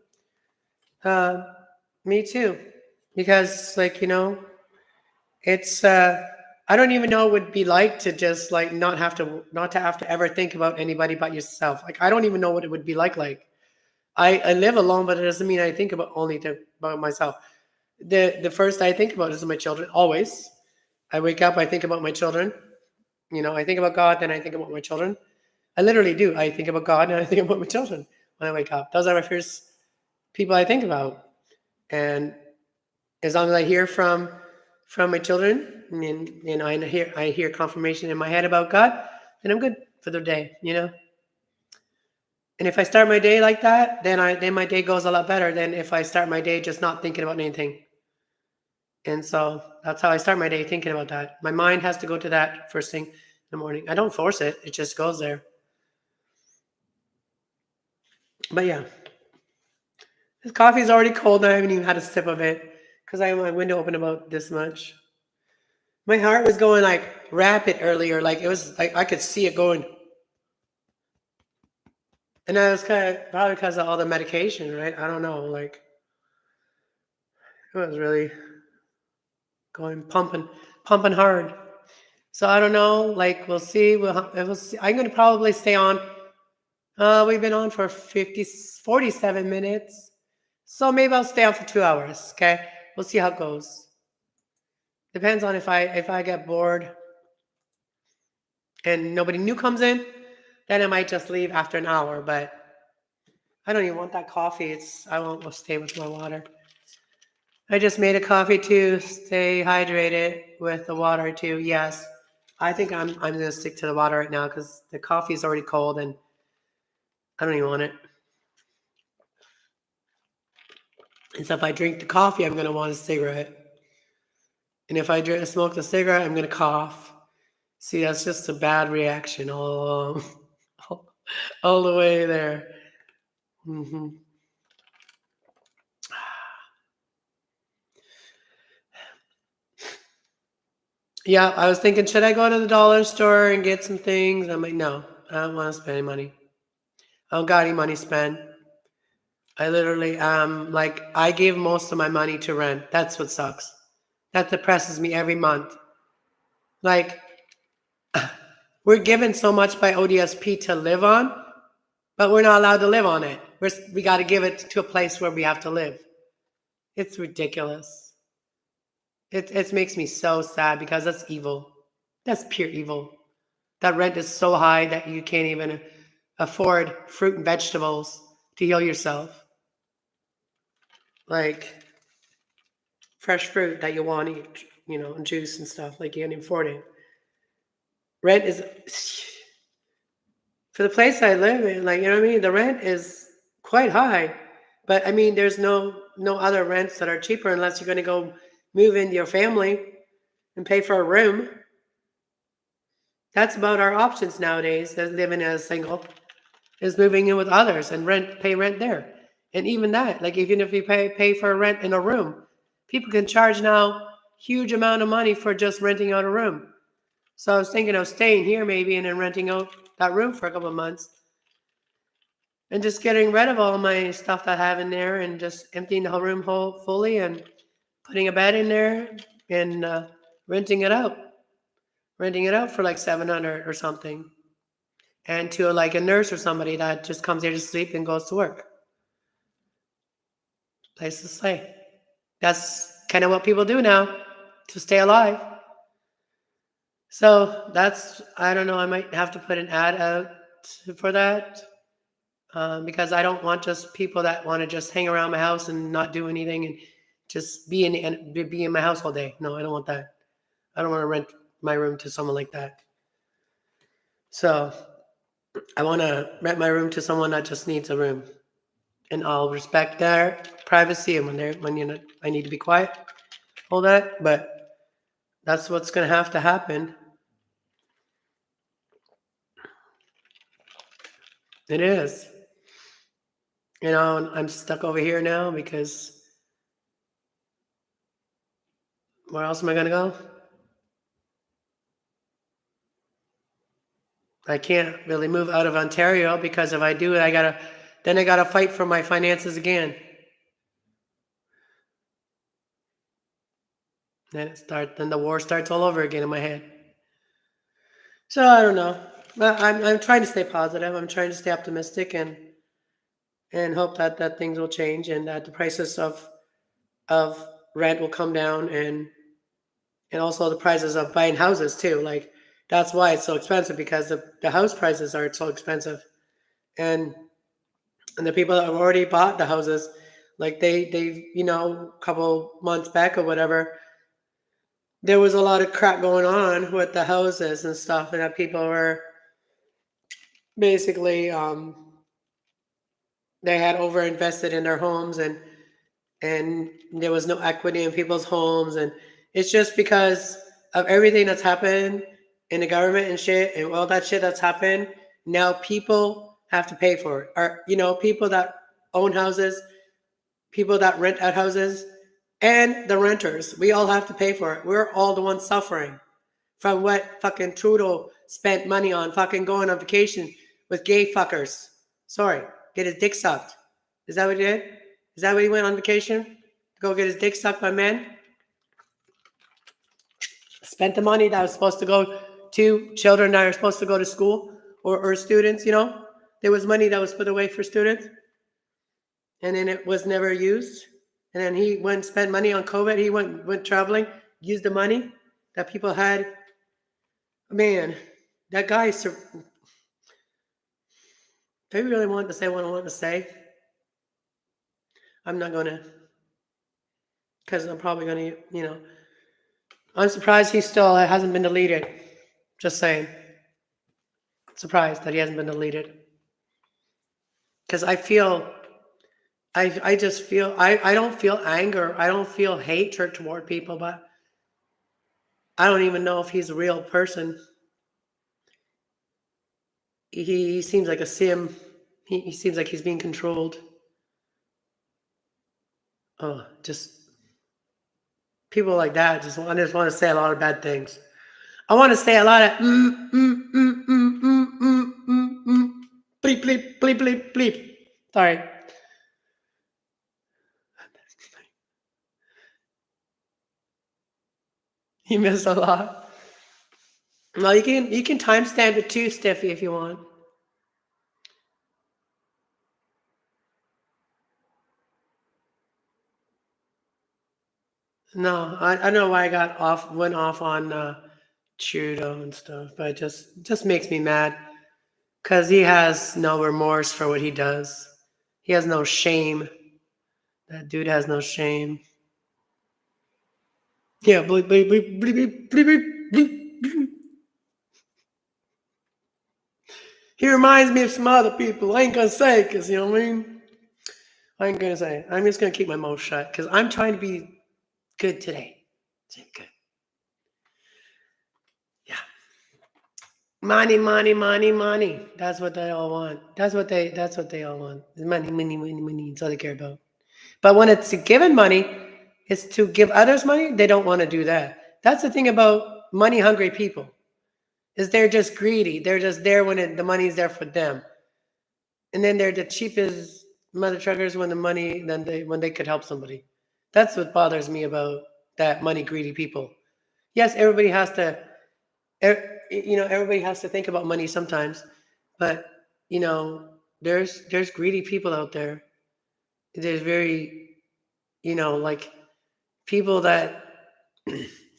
Me too. Because it's I don't even know what it'd be like to just like not to have to ever think about anybody but yourself. Like I don't even know what it would be like. I live alone, but it doesn't mean I think about myself. The first I think about is my children. Always. I wake up, I think about my children. I think about God, then I think about my children. I literally do. I think about God and I think about my children when I wake up. Those are my first people I think about. And as long as I hear from my children and I hear confirmation in my head about God, then I'm good for the day, And if I start my day like that, then my day goes a lot better than if I start my day just not thinking about anything. And so that's how I start my day, thinking about that. My mind has to go to that first thing in the morning. I don't force it. It just goes there. But yeah, this coffee is already cold. And I haven't even had a sip of it because I have my window open about this much. My heart was going like rapid earlier. Like it was like I could see it going. And that was probably because of all the medication, right? I don't know. Like it was really going pumping hard. So I don't know. Like we'll see. We'll see. I'm going to probably stay on. We've been on for 47 minutes. So maybe I'll stay on for 2 hours. Okay. We'll see how it goes. Depends on if I get bored and nobody new comes in, then I might just leave after an hour. But I don't even want that coffee. I won't stay with my water. I just made a coffee to stay hydrated with the water too. Yes. I think I'm gonna stick to the water right now because the coffee is already cold and I don't even want it. And so if I drink the coffee, I'm gonna want a cigarette. And if I smoke the cigarette, I'm gonna cough. See, that's just a bad reaction all the way there. Mm-hmm. Yeah, I was thinking, should I go to the dollar store and get some things? I'm like, no, I don't want to spend any money. I don't got any money to spend. I literally, I give most of my money to rent. That's what sucks. That depresses me every month. Like, we're given so much by ODSP to live on, but we're not allowed to live on it. We got to give it to a place where we have to live. It's ridiculous. It makes me so sad because that's evil. That's pure evil. That rent is so high that you can't even afford fruit and vegetables to heal yourself. Like fresh fruit that you want to eat, and juice and stuff. Like you can't afford it. Rent is for the place I live in. Like the rent is quite high. But I mean, there's no other rents that are cheaper unless you're going to go move into your family and pay for a room. That's about our options nowadays. As living as single, is moving in with others and pay rent there. And even that, like even if you pay for a rent in a room, people can charge now huge amount of money for just renting out a room. So I was thinking of staying here maybe and then renting out that room for a couple of months and just getting rid of all my stuff that I have in there and just emptying the whole room fully and putting a bed in there and renting it out. Renting it out for like $700 or something. And to like a nurse or somebody that just comes here to sleep and goes to work. Place to stay. That's kind of what people do now to stay alive. So that's, I don't know, I might have to put an ad out for that because I don't want just people that want to just hang around my house and not do anything and just be in my house all day. No, I don't want that. I don't want to rent my room to someone like that. So I want to rent my room to someone that just needs a room, and I'll respect their privacy. And when I need to be quiet, all that. But that's what's going to have to happen. It is. You know, I'm stuck over here now because where else am I going to go? I can't really move out of Ontario because if I do it, I gotta fight for my finances again. Then the war starts all over again in my head. So I don't know. But I'm trying to stay positive. I'm trying to stay optimistic and hope that things will change and that the prices of rent will come down and also the prices of buying houses too. Like that's why it's so expensive because the house prices are so expensive. And the people that have already bought the houses, like they a couple months back or whatever, there was a lot of crap going on with the houses and stuff, and that people were basically they had over invested in their homes and there was no equity in people's homes, and it's just because of everything that's happened in the government and shit and all that shit that's happened. Now people have to pay for it, or people that own houses, people that rent out houses, and the renters. We all have to pay for it. We're all the ones suffering from what fucking Trudeau spent money on fucking going on vacation with gay fuckers. Sorry, get his dick sucked. Is that what he did? Is that what he went on vacation? To go get his dick sucked by men? Spent the money that was supposed to go to children that are supposed to go to school or students, There was money that was put away for students. And then it was never used. And then he went and spent money on COVID. He went traveling, used the money that people had. Man, that guy, if I really want to say what I want to say, I'm not going to, because I'm probably going to, I'm surprised he still hasn't been deleted. Just saying. Surprised that he hasn't been deleted. Because I just feel, I don't feel anger. I don't feel hatred toward people, but I don't even know if he's a real person. He seems like a sim. He seems like he's being controlled. Oh, just people like that. I just want to say a lot of bad things. I want to say a lot of bleep bleep bleep bleep bleep. Sorry. You missed a lot. Well, you can timestamp it too, Steffi, if you want. No, I don't know why I went off on Trudeau and stuff, but it just makes me mad because he has no remorse for what he does. He has no shame. That dude has no shame. Yeah, bleep, bleep, bleep, bleep, bleep, bleep, bleep, bleep. He reminds me of some other people. I ain't gonna say because you know what I mean. I ain't gonna say. I'm just gonna keep my mouth shut because I'm trying to be good today. Good. Yeah. Money, money, money, money. That's what they all want. That's what they all want. Money, money, money, money. That's all they care about. But when it's given money, is to give others money, they don't want to do that. That's the thing about money hungry people, is they're just greedy. They're just there when the money's there for them. And then they're the cheapest mother truckers when when they could help somebody. That's what bothers me about that money greedy people. Yes, everybody has to, everybody has to think about money sometimes, but you know, there's greedy people out there. There's very, like people that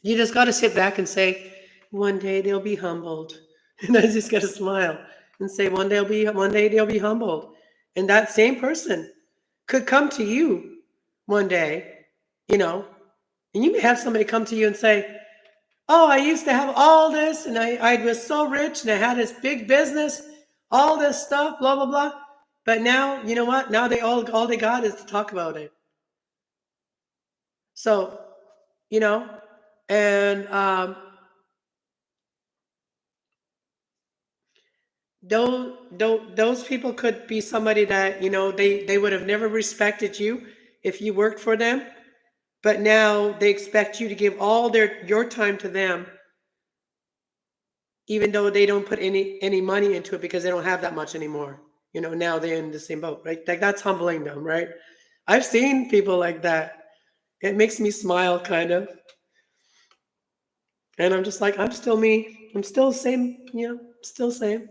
you just got to sit back and say, one day they'll be humbled, and I just got to smile and say, one day they'll be humbled, and that same person could come to you one day, you know, and you may have somebody come to you and say, oh, I used to have all this, and I was so rich, and I had this big business, all this stuff, blah blah blah. But now, you know what? Now all they got is to talk about it. So, you know, and those people could be somebody that they would have never respected you if you worked for them, but now they expect you to give all your time to them, even though they don't put any money into it because they don't have that much anymore. Now they're in the same boat, right? Like that's humbling them, right? I've seen people like that. It makes me smile, kind of, and I'm just like, I'm still me. I'm still the same, still same.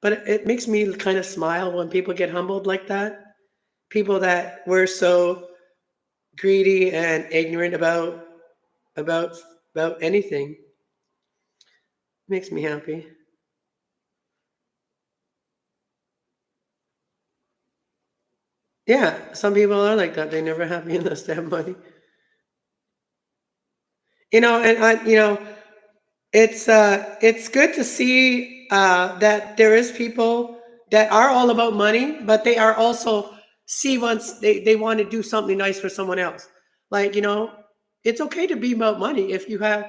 But it makes me kind of smile when people get humbled like that. People that were so greedy and ignorant about about anything. Makes me happy. Yeah, some people are like that. They're never happy unless they have money. And it's good to see that there is people that are all about money, but they are also see once they want to do something nice for someone else. Like, it's okay to be about money if you have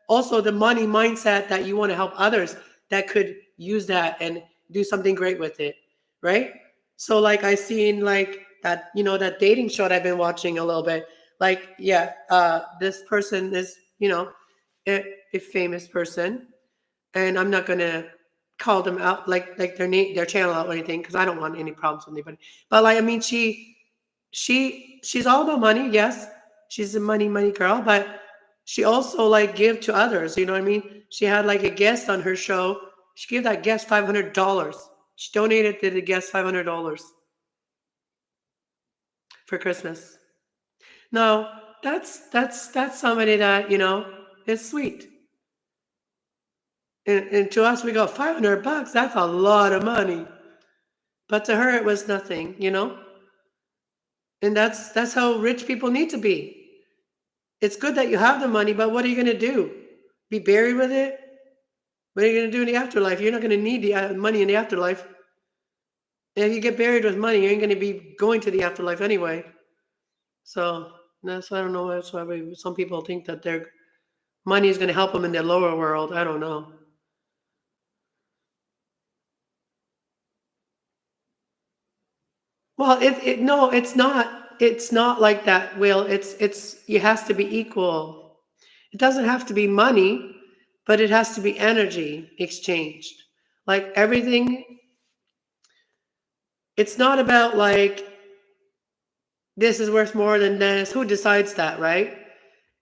also the money mindset that you want to help others that could use that and do something great with it, right? So like I seen like that, that dating show that I've been watching a little bit. Like, yeah, this person is, a famous person, and I'm not gonna call them out like their name, their channel out or anything, because I don't want any problems with anybody. But like, I mean, she's all about money. Yes, she's a money girl, but she also like give to others. You know what I mean? She had like a guest on her show. She gave that guest $500. She donated to the guest $500 for Christmas. No, that's somebody that is sweet. And to us, we go $500. That's a lot of money, but to her, it was nothing. And that's how rich people need to be. It's good that you have the money, but what are you going to do? Be buried with it? What are you going to do in the afterlife? You're not going to need the money in the afterlife. And if you get buried with money, you ain't going to be going to the afterlife anyway. So that's why I don't know. That's why some people think that their money is going to help them in their lower world. I don't know. Well, no, it's not. It's not like that, Will. It has to be equal. It doesn't have to be money, but it has to be energy exchanged. Like everything, it's not about like this is worth more than this. Who decides that, right?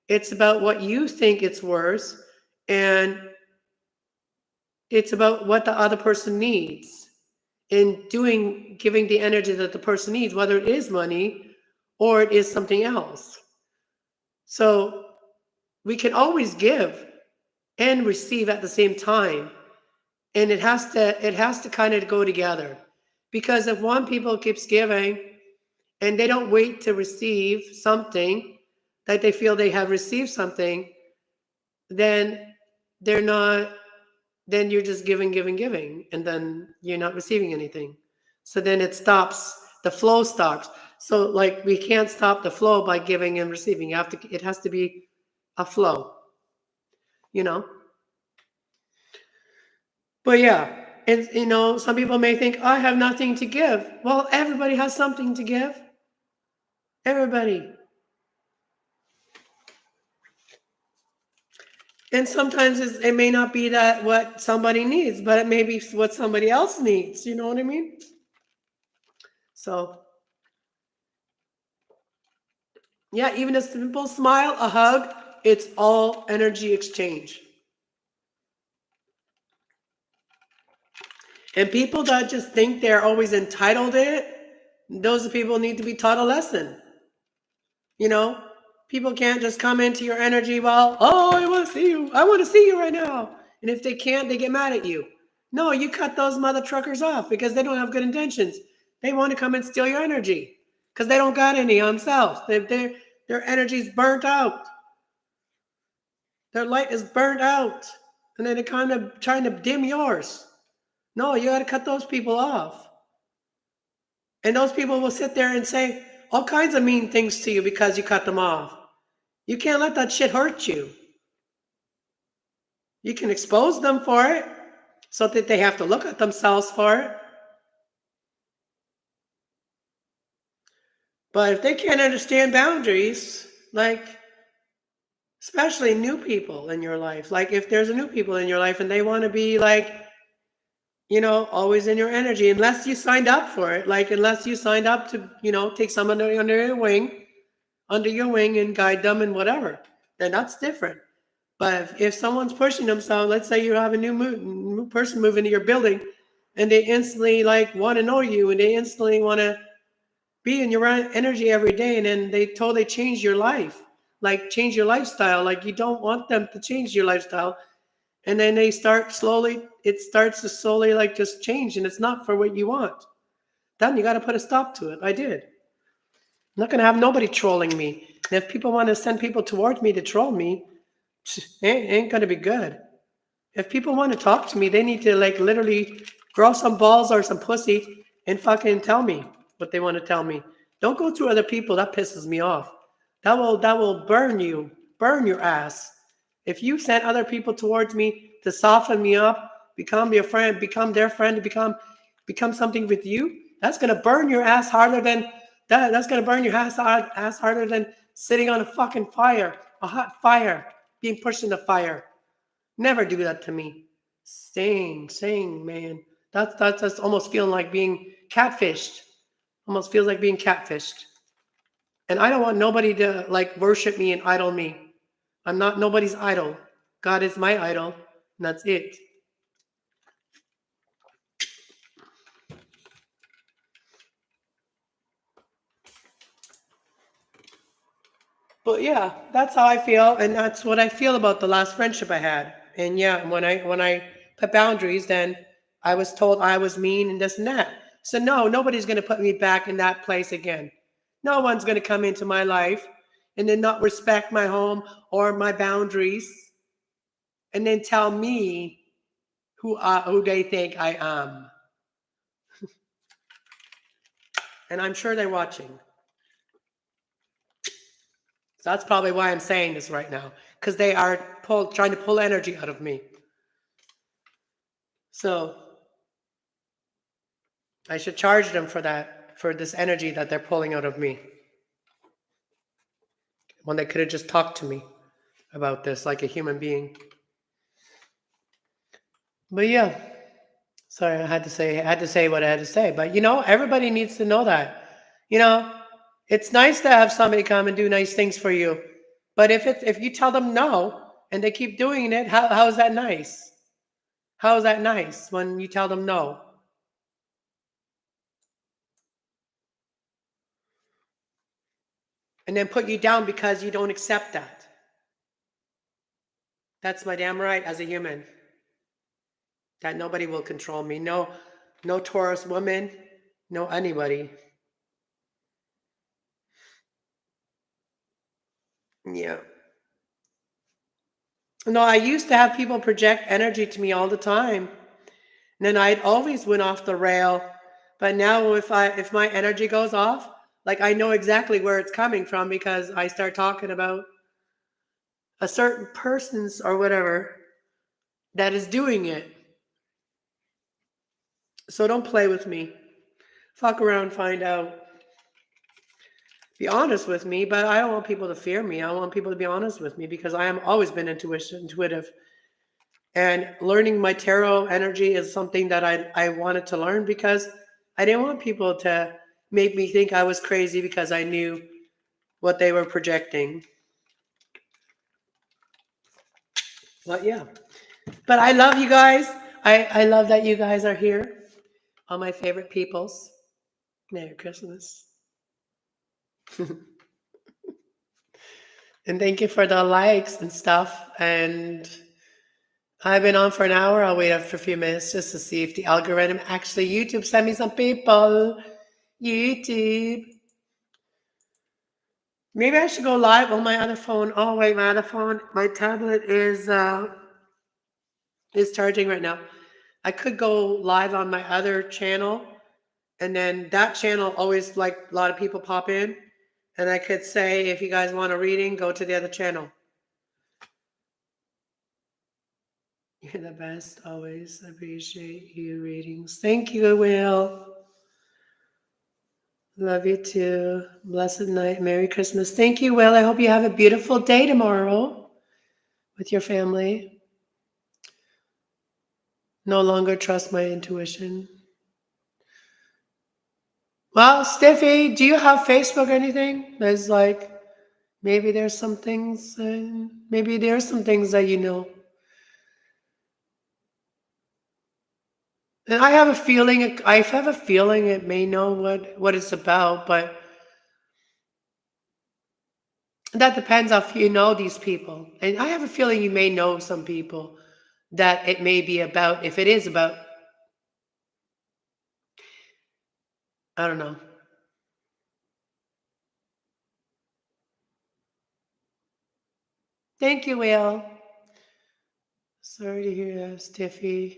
It's about what you think it's worth, and it's about what the other person needs in giving the energy that the person needs, whether it is money or it is something else. So we can always give and receive at the same time. And it has to kind of go together. Because if one people keeps giving and they don't wait to receive something, that they feel they have received something, then they're not, then you're just giving, and then you're not receiving anything. So then it stops, the flow stops. So like we can't stop the flow by giving and receiving. It has to be a flow, you know? But yeah, it's, some people may think, I have nothing to give. Well, everybody has something to give. Everybody. And sometimes it may not be that what somebody needs, but it may be what somebody else needs. You know what I mean? So, yeah, even a simple smile, a hug, it's all energy exchange. And people that just think they're always entitled to it, those people need to be taught a lesson. You know, people can't just come into your energy, well, oh, I want to see you. I want to see you right now. And if they can't, they get mad at you. No, you cut those mother truckers off because they don't have good intentions. They want to come and steal your energy because they don't got any themselves. Their energy's burnt out. Their light is burnt out. And then they're kind of trying to dim yours. No, you got to cut those people off. And those people will sit there and say all kinds of mean things to you because you cut them off. You can't let that shit hurt you. You can expose them for it so that they have to look at themselves for it. But if they can't understand boundaries, like especially new people in your life, like if there's a new people in your life and they want to be like, always in your energy, unless you signed up for it, like unless you signed up to, take someone under your wing and guide them and whatever, then that's different. But if someone's pushing themselves, let's say you have a new person move into your building and they instantly like want to know you and they instantly want to be in your energy every day, and then they totally change your life, like change your lifestyle, like you don't want them to change your lifestyle. And then it starts to slowly like just change and it's not for what you want. Then you got to put a stop to it. I did. I'm not going to have nobody trolling me. And if people want to send people towards me to troll me, ain't going to be good. If people want to talk to me, they need to like literally grow some balls or some pussy and fucking tell me what they want to tell me. Don't go through other people. That pisses me off. That will burn your ass. If you send other people towards me to soften me up, become your friend, become their friend, become something with you, that's gonna burn your ass harder than that. That's gonna burn your ass harder than sitting on a fucking fire, a hot fire, being pushed in the fire. Never do that to me. Sing, man. That's almost feeling like being catfished. Almost feels like being catfished. And I don't want nobody to like worship me and idol me. I'm not nobody's idol. God is my idol, and that's it. But yeah, that's how I feel, and that's what I feel about the last friendship I had. And yeah, when I put boundaries, then I was told I was mean and this and that. So no, nobody's gonna put me back in that place again. No one's gonna come into my life and then not respect my home or my boundaries, and then tell me who they think I am. And I'm sure they're watching. So that's probably why I'm saying this right now, because they are trying to pull energy out of me. So I should charge them for that, for this energy that they're pulling out of me. When they could have just talked to me about this like a human being. But yeah, sorry, I had to say what I had to say. But everybody needs to know that. You know, it's nice to have somebody come and do nice things for you. But if you tell them no and they keep doing it, how is that nice? How is that nice when you tell them no? And then put you down because you don't accept that. That's my damn right as a human. That nobody will control me. No Taurus woman, no anybody. Yeah. No, I used to have people project energy to me all the time. And then I'd always went off the rail. But now if my energy goes off, like I know exactly where it's coming from because I start talking about a certain person's or whatever that is doing it. So don't play with me. Fuck around, find out. be honest with me, but I don't want people to fear me. I want people to be honest with me because I am always been intuitive. And learning my tarot energy is something that I wanted to learn because I didn't want people to make me think I was crazy because I knew what they were projecting. But yeah. But I love you guys. I love that you guys are here. All my favorite peoples. Merry Christmas. And thank you for the likes and stuff. And I've been on for an hour. I'll wait up for a few minutes just to see if the algorithm actually YouTube send me some people. YouTube. Maybe I should go live on my other phone. Oh wait, my other phone, my tablet is charging right now. I could go live on my other channel, and then that channel always like a lot of people pop in, and I could say if you guys want a reading, go to the other channel. You're the best always. Appreciate you readings. Thank you, Will. Love you too. Blessed night. Merry Christmas. Thank you, Will. I hope you have a beautiful day tomorrow with your family. No longer trust my intuition. Well, Steffi, do you have Facebook or anything? There's like, maybe there's some things, maybe there's some things that you know. And I have a feeling it may know what it's about, but that depends on if you know these people. And I have a feeling you may know some people that it may be about. If it is about, I don't know. Thank you, Will. Sorry to hear that, Stiffy.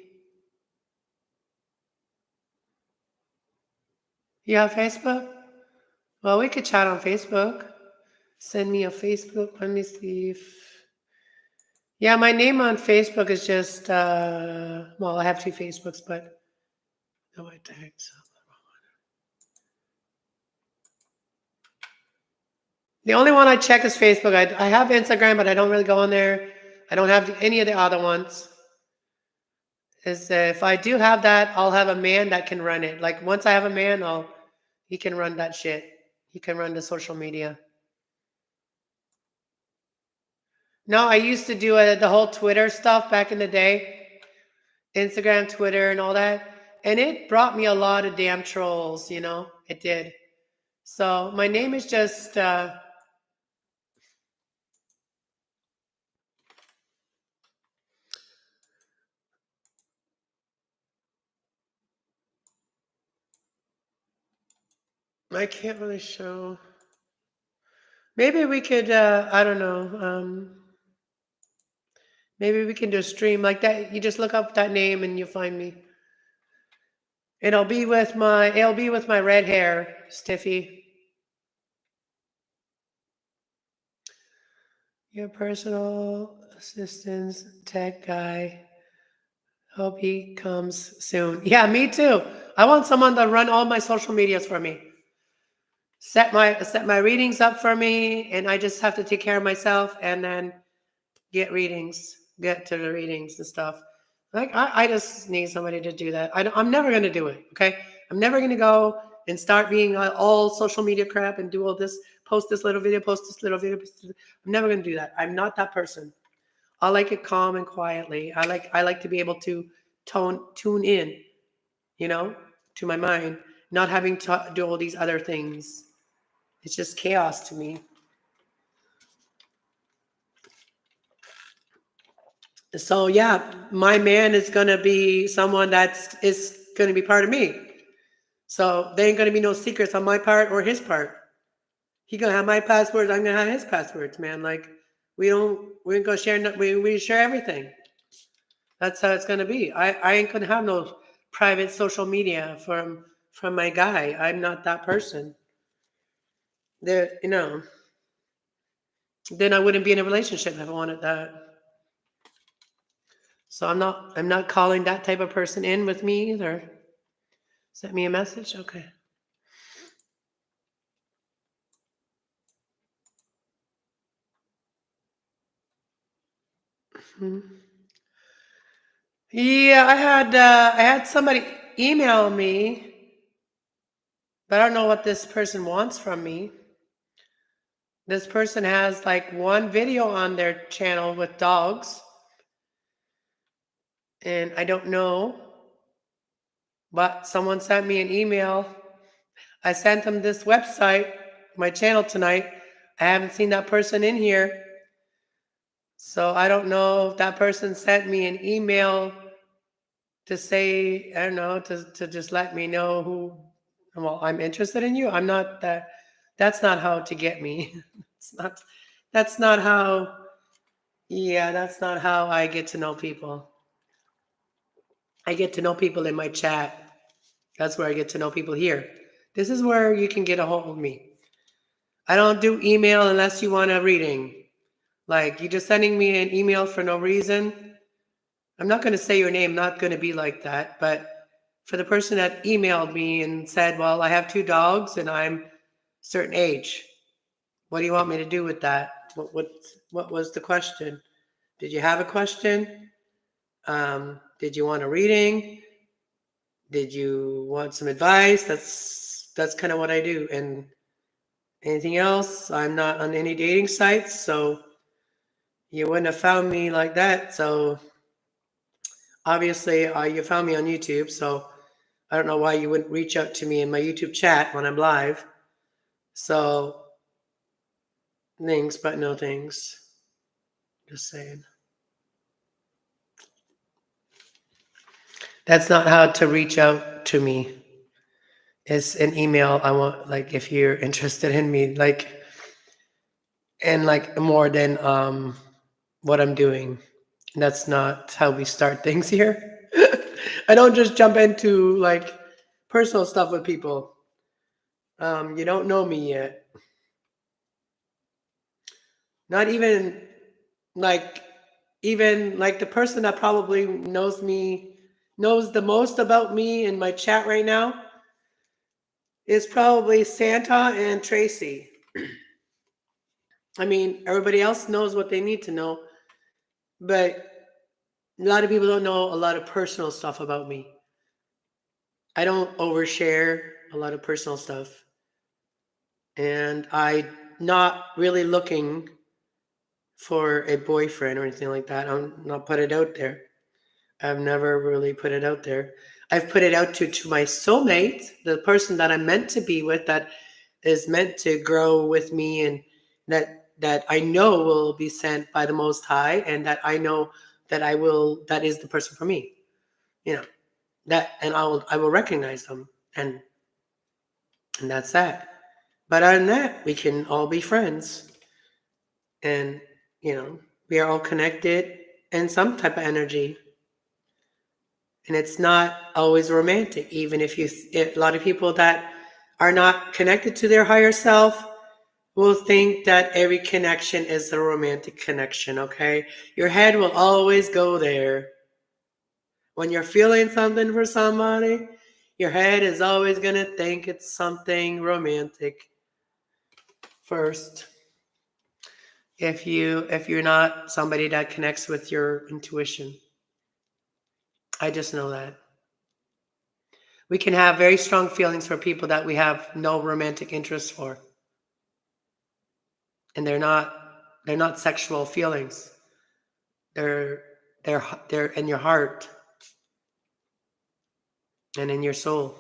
You have Facebook? Well, we could chat on Facebook. Send me a Facebook. Let me see if... Yeah, my name on Facebook is just, well, I have two Facebooks, but no, I tagged some. The only one I check is Facebook. I have Instagram, but I don't really go on there. I don't have any of the other ones. Is if I do have that, I'll have a man that can run it. Like once I have a man, he can run that shit. He can run the social media. No, I used to do the whole Twitter stuff back in the day. Instagram, Twitter, and all that. And it brought me a lot of damn trolls, you know? It did. So my name is just... I can't really show... Maybe we could, I don't know. Maybe we can do a stream like that. You just look up that name and you'll find me. It'll be with my red hair, Stiffy. Your personal assistance tech guy. Hope he comes soon. Yeah, me too. I want someone to run all my social medias for me. Set my readings up for me, and I just have to take care of myself and then get to the readings and stuff. Like I just need somebody to do that. I'm never going to do it. Okay. I'm never going to go and start being all social media crap and do all this, post this little video, I'm never going to do that. I'm not that person. I like it calm and quietly. I like to be able to tune in, you know, to my mind, not having to do all these other things. It's just chaos to me. So yeah, my man is gonna be someone is gonna be part of me. So there ain't gonna be no secrets on my part or his part. He gonna have my passwords. I'm gonna have his passwords, man. Like we ain't gonna share. We share everything. That's how it's gonna be. I ain't gonna have no private social media from my guy. I'm not that person. There, you know. Then I wouldn't be in a relationship if I wanted that. So I'm not calling that type of person in with me either. Sent me a message? Okay. Yeah, I had somebody email me, but I don't know what this person wants from me. This person has like one video on their channel with dogs, and I don't know, but someone sent me an email. I sent them this website, my channel tonight. I haven't seen that person in here. So I don't know if that person sent me an email to say, I don't know, to just let me know who, well, I'm interested in you. I'm not that, that's not how to get me. It's not, that's not how, yeah, that's not how I get to know people. I get to know people in my chat. That's where I get to know people here. This is where you can get a hold of me. I don't do email unless you want a reading. Like you just sending me an email for no reason. I'm not going to say your name, not going to be like that. But for the person that emailed me and said, well, I have 2 dogs and I'm a certain age. What do you want me to do with that? What was the question? Did you have a question? Did you want a reading? Did you want some advice? That's kind of what I do. And anything else? I'm not on any dating sites, so you wouldn't have found me like that. So obviously, you found me on YouTube. So I don't know why you wouldn't reach out to me in my YouTube chat when I'm live. So things, but no things. Just saying. That's not how to reach out to me. It's an email. I want, like, if you're interested in me, like, and like more than what I'm doing. That's not how we start things here. I don't just jump into like personal stuff with people. You don't know me yet. Not even like even like the person that probably knows the most about me in my chat right now is probably Santa and Tracy. I mean, everybody else knows what they need to know, but a lot of people don't know a lot of personal stuff about me. I don't overshare a lot of personal stuff. And I'm not really looking for a boyfriend or anything like that. I'm not put it out there. I've never really put it out there. I've put it out to my soulmate, the person that I'm meant to be with, that is meant to grow with me, and that I know will be sent by the Most High, and that I know that is the person for me. You know, that, and I will recognize them, and that's that. But other than that, we can all be friends, and we are all connected in some type of energy. And it's not always romantic, even if a lot of people that are not connected to their higher self will think that every connection is a romantic connection, okay? Your head will always go there. When you're feeling something for somebody, your head is always going to think it's something romantic first. If you're not somebody that connects with your intuition. I just know that. We can have very strong feelings for people that we have no romantic interest for. And they're not sexual feelings. They're they're in your heart and in your soul.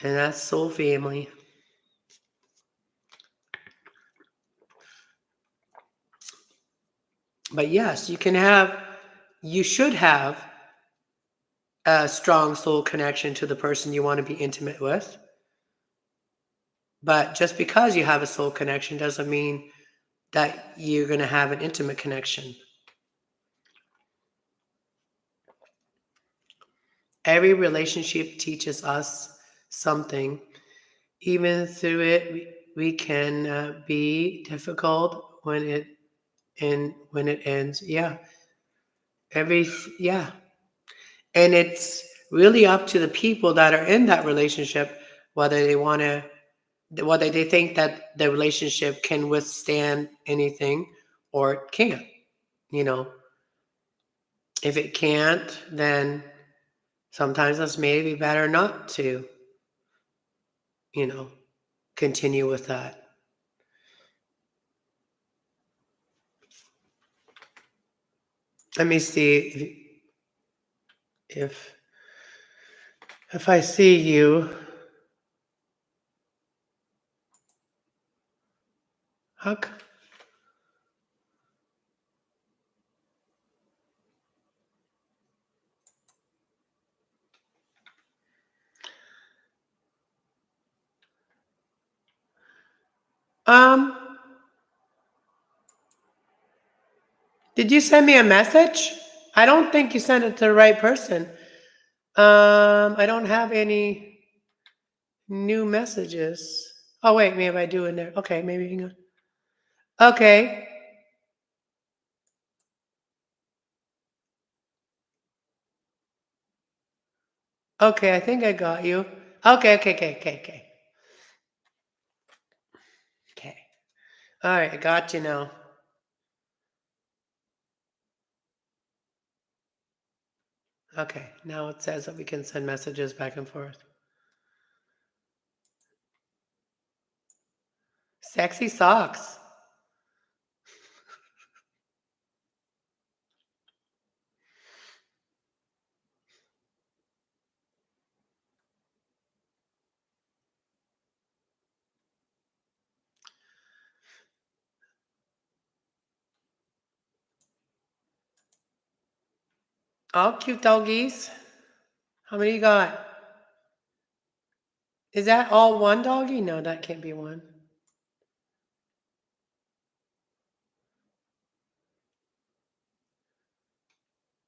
And that's soul family. But yes, you should have a strong soul connection to the person you want to be intimate with. But just because you have a soul connection doesn't mean that you're going to have an intimate connection. Every relationship teaches us something. Even through it, we can be difficult when it ends. Yeah, yeah, and it's really up to the people that are in that relationship whether they think that the relationship can withstand anything or it can't. you know, if it can't, then sometimes it's maybe better not to, you know, continue with that. Let me see if I see you. Huck. Did you send me a message? I don't think you sent it to the right person. I don't have any new messages. Oh wait, maybe I do in there. Okay, maybe hang on. Okay. Okay, I think I got you. Okay. Okay. All right, I got you now. Okay, now it says that we can send messages back and forth. Sexy socks. All cute doggies. How many you got? Is that all one doggy? No, that can't be one.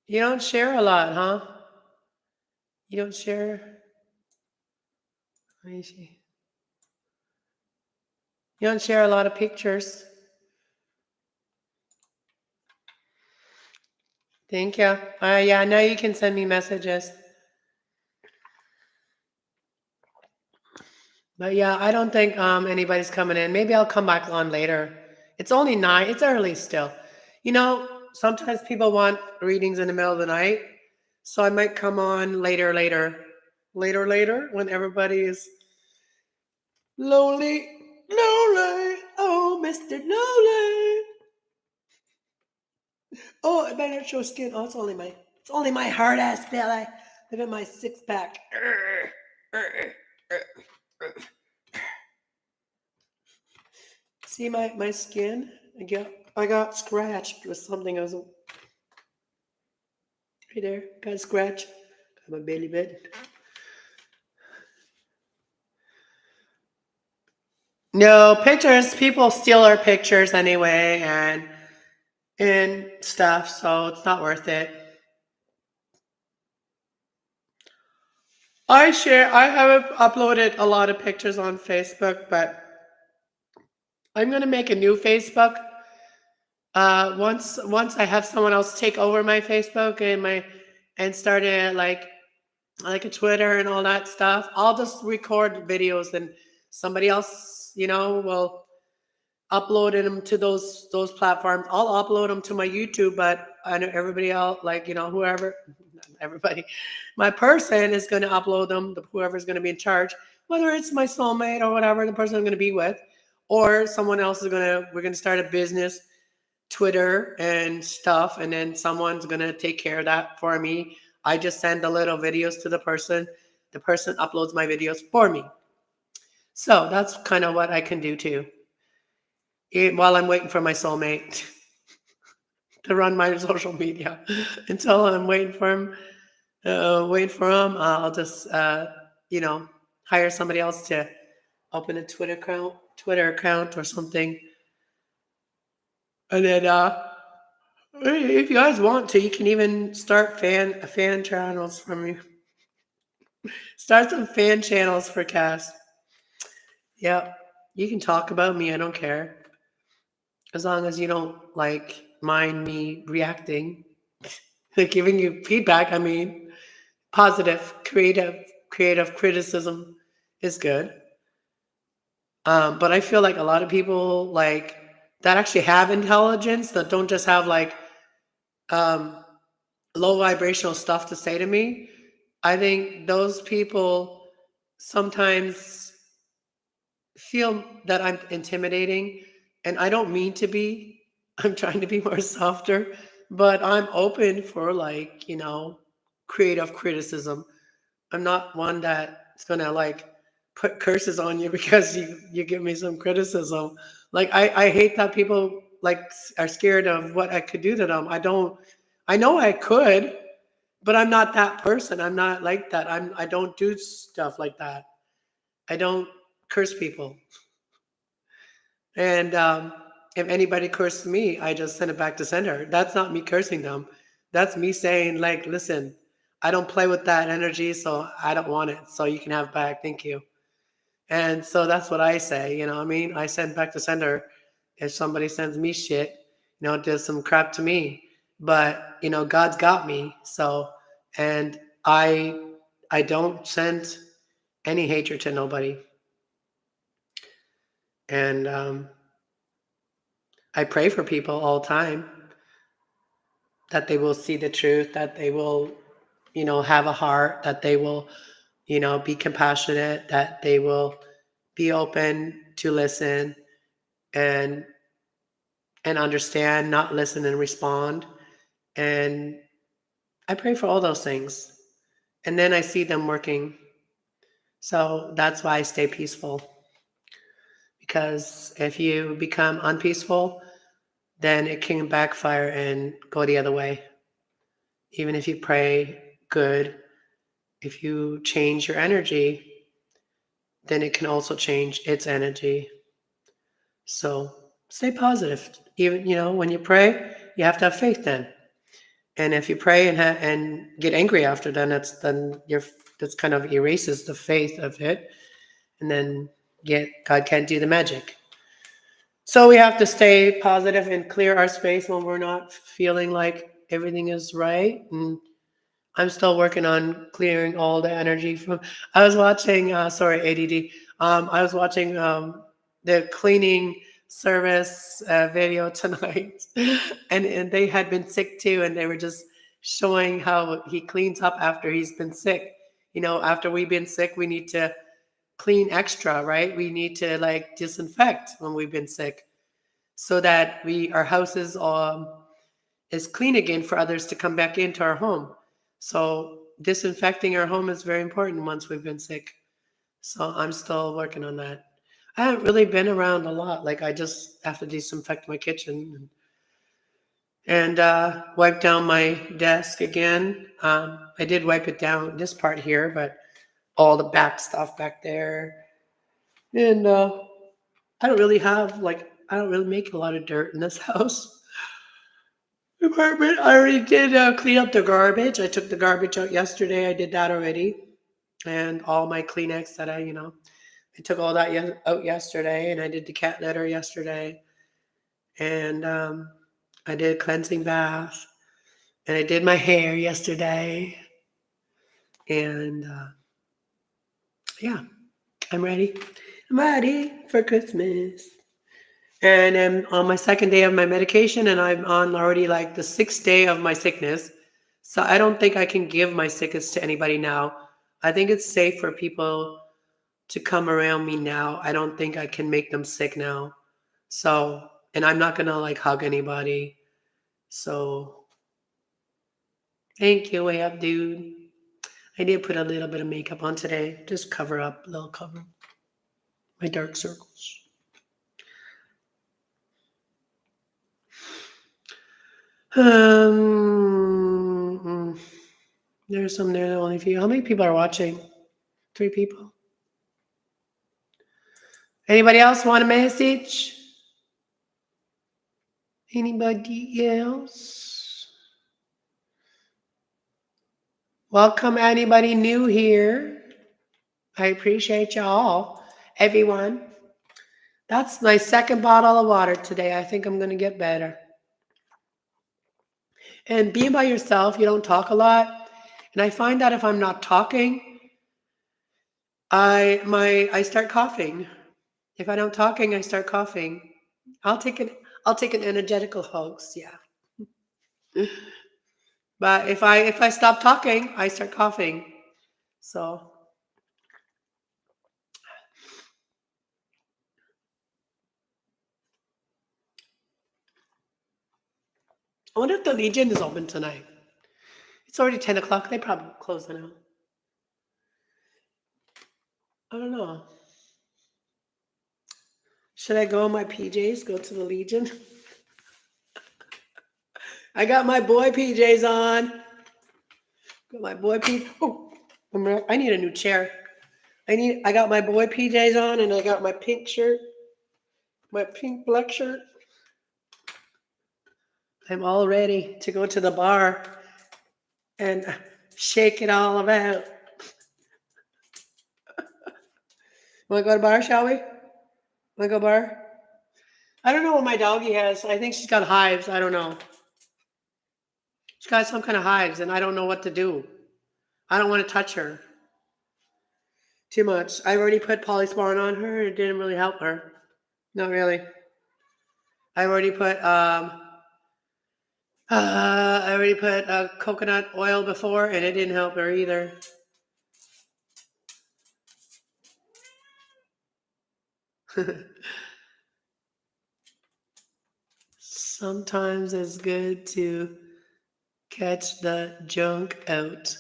You don't share a lot, huh? You don't share. Let me see. You don't share a lot of pictures. Thank you. Yeah, now you can send me messages. But yeah, I don't think anybody's coming in. Maybe I'll come back on later. It's only 9. It's early still. You know, sometimes people want readings in the middle of the night. So I might come on later, when everybody is lonely. Oh, Mr. Lonely. Oh, I better show skin. Oh, it's only my hard ass belly. Look at my 6-pack. See my skin? I got scratched with something. I was right there. Got a scratch. Got my belly bit. No pictures. People steal our pictures anyway, and stuff. So it's not worth it. I have uploaded a lot of pictures on Facebook, but I'm gonna make a new Facebook. Once I have someone else take over my Facebook and start it like a Twitter and all that stuff, I'll just record videos and somebody else, will upload them to those platforms. I'll upload them to my YouTube, but I know everybody else, whoever, not everybody, my person is going to upload them. Whoever's going to be in charge, whether it's my soulmate or whatever the person I'm going to be with, or someone else we're going to start a business, Twitter and stuff, and then someone's going to take care of that for me. I just send the little videos to the person. The person uploads my videos for me. So that's kind of what I can do too. While I'm waiting for my soulmate to run my social media. Until I'm waiting for him, I'll just hire somebody else to open a Twitter account or something. And then if you guys want to, you can even start fan channels for me. Start some fan channels for Cass. Yeah, you can talk about me. I don't care. As long as you don't mind me reacting, giving you feedback. I mean, positive, creative criticism is good. But I feel like a lot of people that actually have intelligence, that don't just have um, low vibrational stuff to say to me, I think those people sometimes feel that I'm intimidating, and I don't mean to be. I'm trying to be more softer, but I'm open for, like, creative criticism. I'm not one that's gonna like put curses on you because you give me some criticism. Like I hate that people like are scared of what I could do to them. I know I could, but I'm not that person. I'm not like that. I don't do stuff like that. I don't curse people. And if anybody curses me, I just send it back to sender. That's not me cursing them. That's me saying, like, listen, I don't play with that energy, so I don't want it. So you can have it back. Thank you. And so that's what I say. You know what I mean? I send back to sender if somebody sends me shit, does some crap to me. But, God's got me. So, and I don't send any hatred to nobody. And I pray for people all the time that they will see the truth, that they will, have a heart, that they will, be compassionate, that they will be open to listen and understand, not listen and respond. And I pray for all those things. And then I see them working. So that's why I stay peaceful. Because if you become unpeaceful, then it can backfire and go the other way. Even if you pray good, if you change your energy, then it can also change its energy. So stay positive. Even, when you pray, you have to have faith then. And if you pray and get angry after, that's kind of erases the faith of it, and then God can't do the magic. So we have to stay positive and clear our space when we're not feeling like everything is right. And I'm still working on clearing all the energy from. I was watching. Sorry, ADD. I was watching the cleaning service video tonight, and they had been sick too, and they were just showing how he cleans up after he's been sick. After we've been sick, we need to clean extra, right? We need to like disinfect when we've been sick, so that our houses is clean again for others to come back into our home. So disinfecting our home is very important once we've been sick. So I'm still working on that. I haven't really been around a lot. Like I just have to disinfect my kitchen and wipe down my desk again. I did wipe it down, this part here, but all the back stuff back there. And I don't really make a lot of dirt in this house. Apartment. I already did clean up the garbage. I took the garbage out yesterday. I did that already. And all my Kleenex that I took all that out yesterday. And I did the cat litter yesterday. And I did a cleansing bath. And I did my hair yesterday. And yeah, I'm ready. I'm ready for Christmas. And I'm on my second day of my medication, and I'm on already like the 6th day of my sickness. So I don't think I can give my sickness to anybody now. I think it's safe for people to come around me now. I don't think I can make them sick now. So, and I'm not gonna like hug anybody. So thank you, way up, dude. I did put a little bit of makeup on today. Just cover my dark circles. There's some there, only few. How many people are watching? 3 people. Anybody else want a message? Anybody else? Welcome anybody new here. I appreciate y'all. Everyone. That's my second bottle of water today. I think I'm going to get better. And being by yourself, you don't talk a lot. And I find that if I'm not talking, I start coughing. If I don't talking, I start coughing. I'll take an energetical hoax, yeah. But if I stop talking, I start coughing. So I wonder if the Legion is open tonight. It's already 10 o'clock. They probably close now. I don't know. Should I go in my PJs? Go to the Legion? I got my boy PJs on. Got my boy PJ. Oh, I need a new chair. I got my boy PJs on, and I got my pink shirt, my pink black shirt. I'm all ready to go to the bar and shake it all about. Want to go to the bar, shall we? Want to go bar? I don't know what my doggy has. I think she's got hives. I don't know. She's got some kind of hives, and I don't know what to do. I don't want to touch her too much. I've already put polysporin on her, and it didn't really help her. Not really. I've already put coconut oil before, and it didn't help her either. Sometimes it's good to catch the junk out.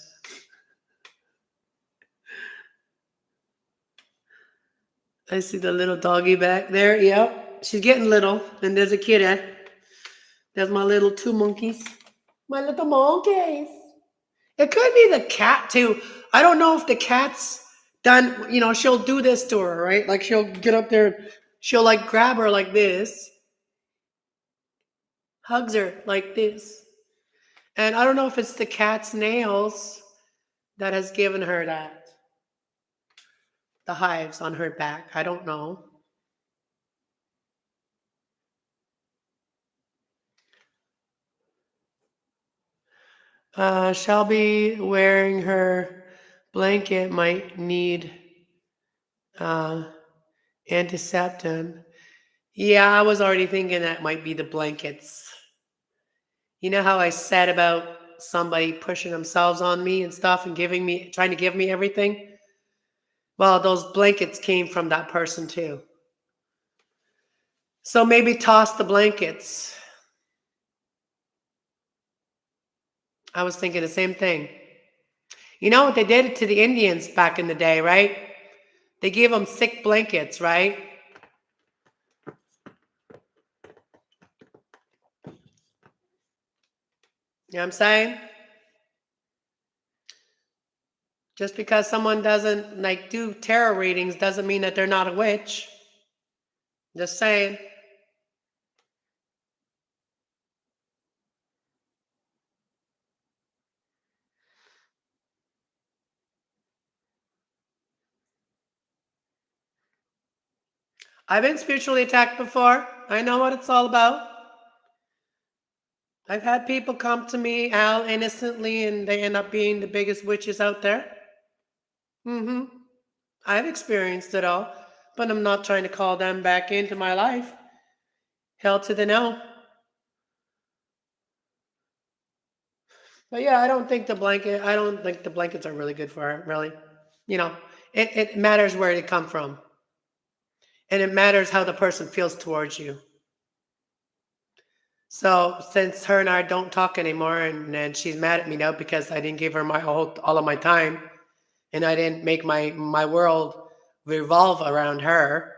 I see the little doggy back there. Yep, she's getting little. And there's a kitty. There's my little two monkeys. My little monkeys. It could be the cat too. I don't know if the cat's done, she'll do this to her, right? Like she'll get up there, she'll like grab her like this, hugs her like this. And I don't know if it's the cat's nails that has given her that. The hives on her back. I don't know. Shelby wearing her blanket might need antiseptic. Yeah, I was already thinking that might be the blankets. You know how I said about somebody pushing themselves on me and stuff and trying to give me everything? Well, those blankets came from that person too. So maybe toss the blankets. I was thinking the same thing. You know what they did to the Indians back in the day, right? They gave them thick blankets, right? You know what I'm saying? Just because someone doesn't do tarot readings doesn't mean that they're not a witch. Just saying. I've been spiritually attacked before. I know what it's all about. I've had people come to me, Al, innocently, and they end up being the biggest witches out there. Mm-hmm. I've experienced it all, but I'm not trying to call them back into my life. Hell to the no. But yeah, I don't think the blankets are really good for her, really. It matters where they come from. And it matters how the person feels towards you. So since her and I don't talk anymore, and she's mad at me now because I didn't give her all of my time, and I didn't make my world revolve around her.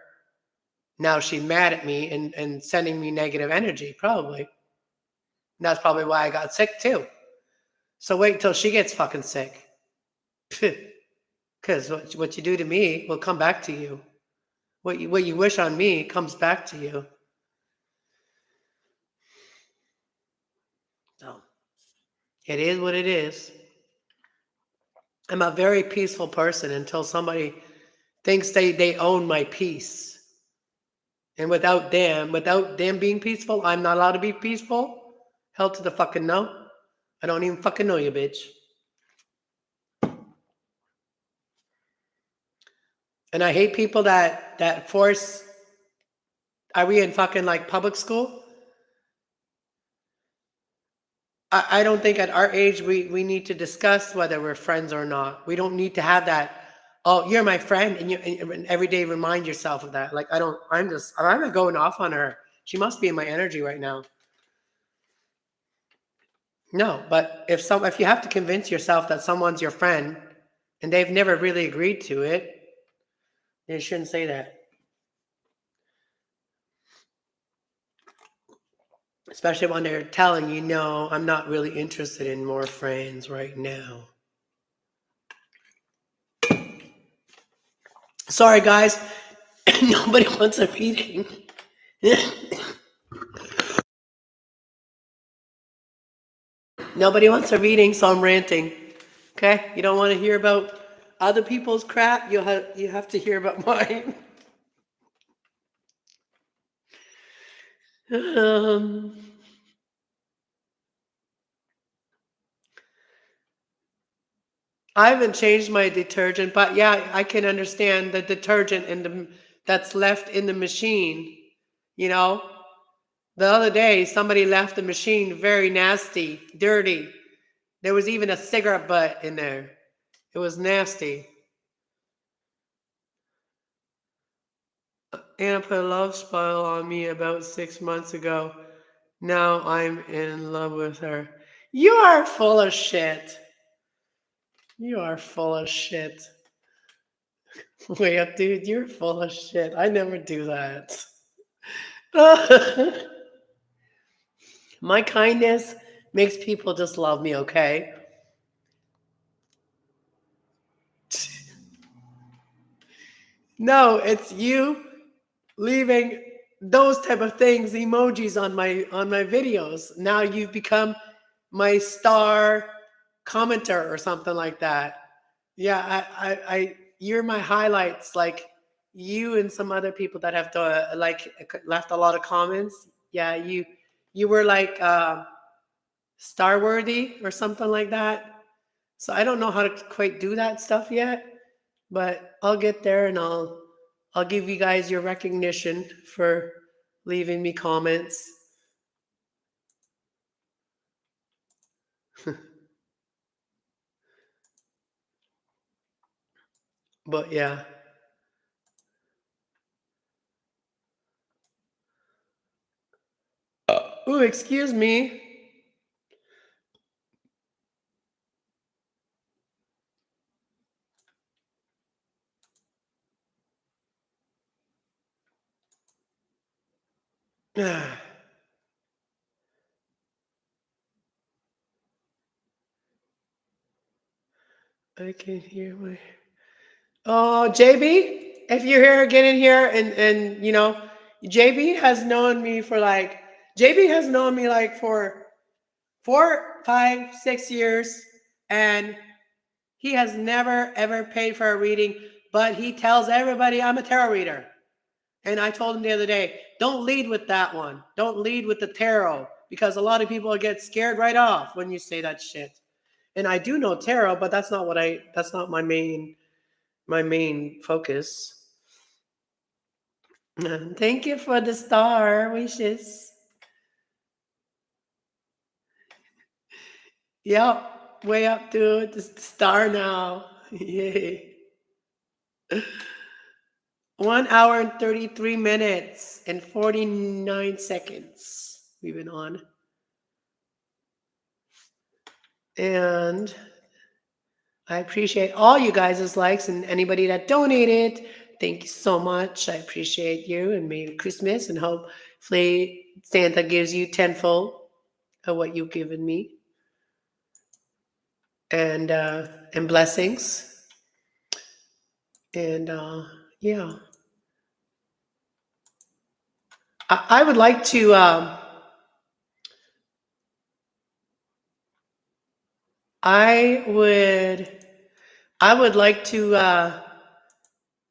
Now she's mad at me and sending me negative energy, probably. And that's probably why I got sick too. So wait until she gets fucking sick. Because what you do to me will come back to you. What you wish on me comes back to you. So it is what it is. I'm a very peaceful person until somebody thinks they own my peace. And without them being peaceful, I'm not allowed to be peaceful. Hell to the fucking no. I don't even fucking know you, bitch. And I hate people that force. Are we in fucking like public school? I don't think at our age we need to discuss whether we're friends or not. We don't need to have that. Oh, you're my friend, and every day remind yourself of that. Like I don't. I'm not going off on her. She must be in my energy right now. No, but if you have to convince yourself that someone's your friend and they've never really agreed to it, you shouldn't say that. Especially when they're telling you, no, I'm not really interested in more friends right now. Sorry, guys. Nobody wants a reading. Nobody wants a reading, so I'm ranting. Okay? You don't want to hear about other people's crap, you have to hear about mine. I haven't changed my detergent, but yeah, I can understand the detergent that's left in the machine. You know, the other day somebody left the machine very nasty, dirty. There was even a cigarette butt in there. It was nasty. Anna put a love spell on me about 6 months ago. Now I'm in love with her. You are full of shit. You are full of shit. Wait up, dude. You're full of shit. I never do that. My kindness makes people just love me, okay? No, it's you leaving those type of things, emojis on my videos. Now you've become my star commenter or something like that. Yeah, you're my highlights. Like you and some other people that have left a lot of comments. Yeah, you were like star worthy or something like that. So I don't know how to quite do that stuff yet, but I'll get there and I'll give you guys your recognition for leaving me comments. But yeah. Oh, excuse me. I can hear my. Oh, JB, if you're here, get in here and JB has known me for like JB has known me like for 4, 5, 6 years, and he has never ever paid for a reading, but he tells everybody I'm a tarot reader. And I told him the other day, don't lead with that one. Don't lead with the tarot because a lot of people get scared right off when you say that shit. And I do know tarot, but that's not my main focus. Thank you for the star wishes. Yep, way up to the star now. Yay. 1 hour and 33 minutes and 49 seconds we've been on. And I appreciate all you guys' likes and anybody that donated. Thank you so much. I appreciate you and Merry Christmas, and hopefully Santa gives you tenfold of what you've given me. And blessings. And yeah. I would like to I would like to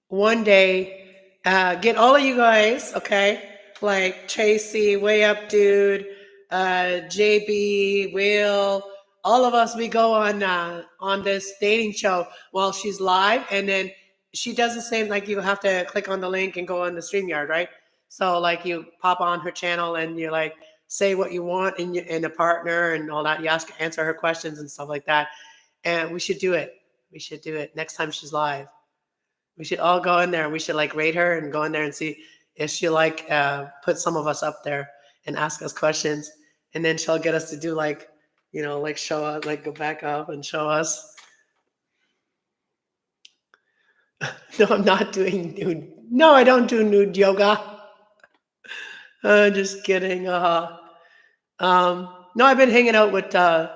one day get all of you guys, okay? Like Tracy, Way Up Dude, JB, Will, all of us, we go on this dating show while she's live, and then she does the same, like you have to click on the link and go on the StreamYard, right? So like you pop on her channel and you're like say what you want in a partner and all that. You answer her questions and stuff like that. And we should do it. We should do it next time she's live. We should all go in there and we should like rate her and go in there and see if she like put some of us up there and ask us questions. And then she'll get us to do like, like show us, like go back up and show us. No, I'm not doing nude. No, I don't do nude yoga. Just kidding. No, I've been hanging out with I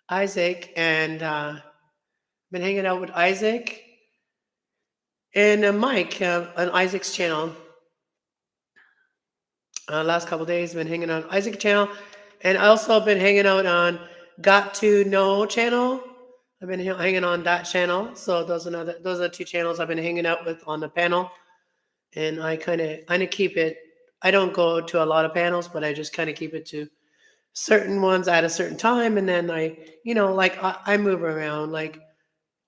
Isaac and been hanging out with Isaac and Mike on Isaac's channel. Last couple days, been hanging out on Isaac's channel, and I also been hanging out on Got to Know channel. I've been hanging on that channel. So those are two channels I've been hanging out with on the panel, and I kind of keep it. I don't go to a lot of panels, but I just kind of keep it to certain ones at a certain time, and then I move around. Like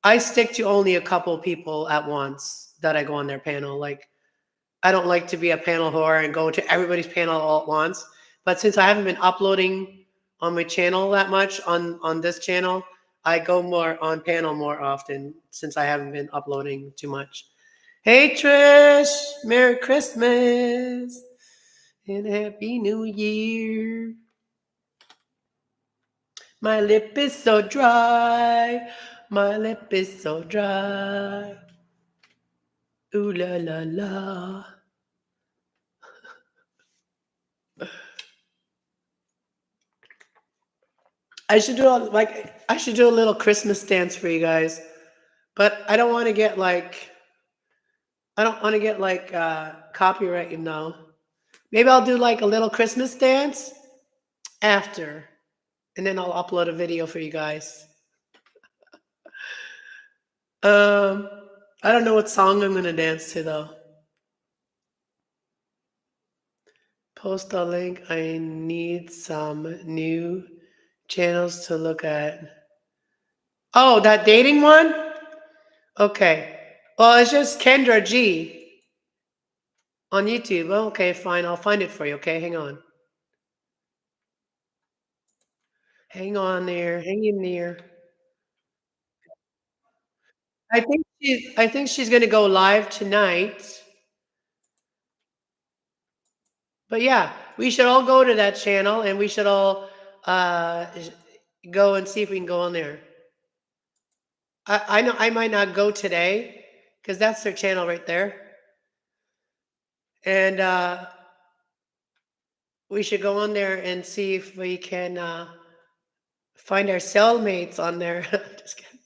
I stick to only a couple people at once that I go on their panel. Like I don't like to be a panel whore and go to everybody's panel all at once. But since I haven't been uploading on my channel that much on this channel, I go more on panel more often since I haven't been uploading too much. Hey Trish, Merry Christmas and Happy New Year. My lip is so dry. My lip is so dry. Ooh la la la. I should do a little Christmas dance for you guys, but I don't want to get like copyright, Maybe I'll do like a little Christmas dance after, and then I'll upload a video for you guys. I don't know what song I'm gonna dance to though. Post a link. I need some new channels to look at. Oh, that dating one? Okay. Well, it's just Kendra G on YouTube. Oh, okay, fine. I'll find it for you. Okay, hang on. Hang on there. Hang in there. I think she's gonna go live tonight. But yeah, we should all go to that channel and we should all go and see if we can go on there. I know I might not go today because that's their channel right there. And we should go on there and see if we can find our cellmates on there. Just kidding.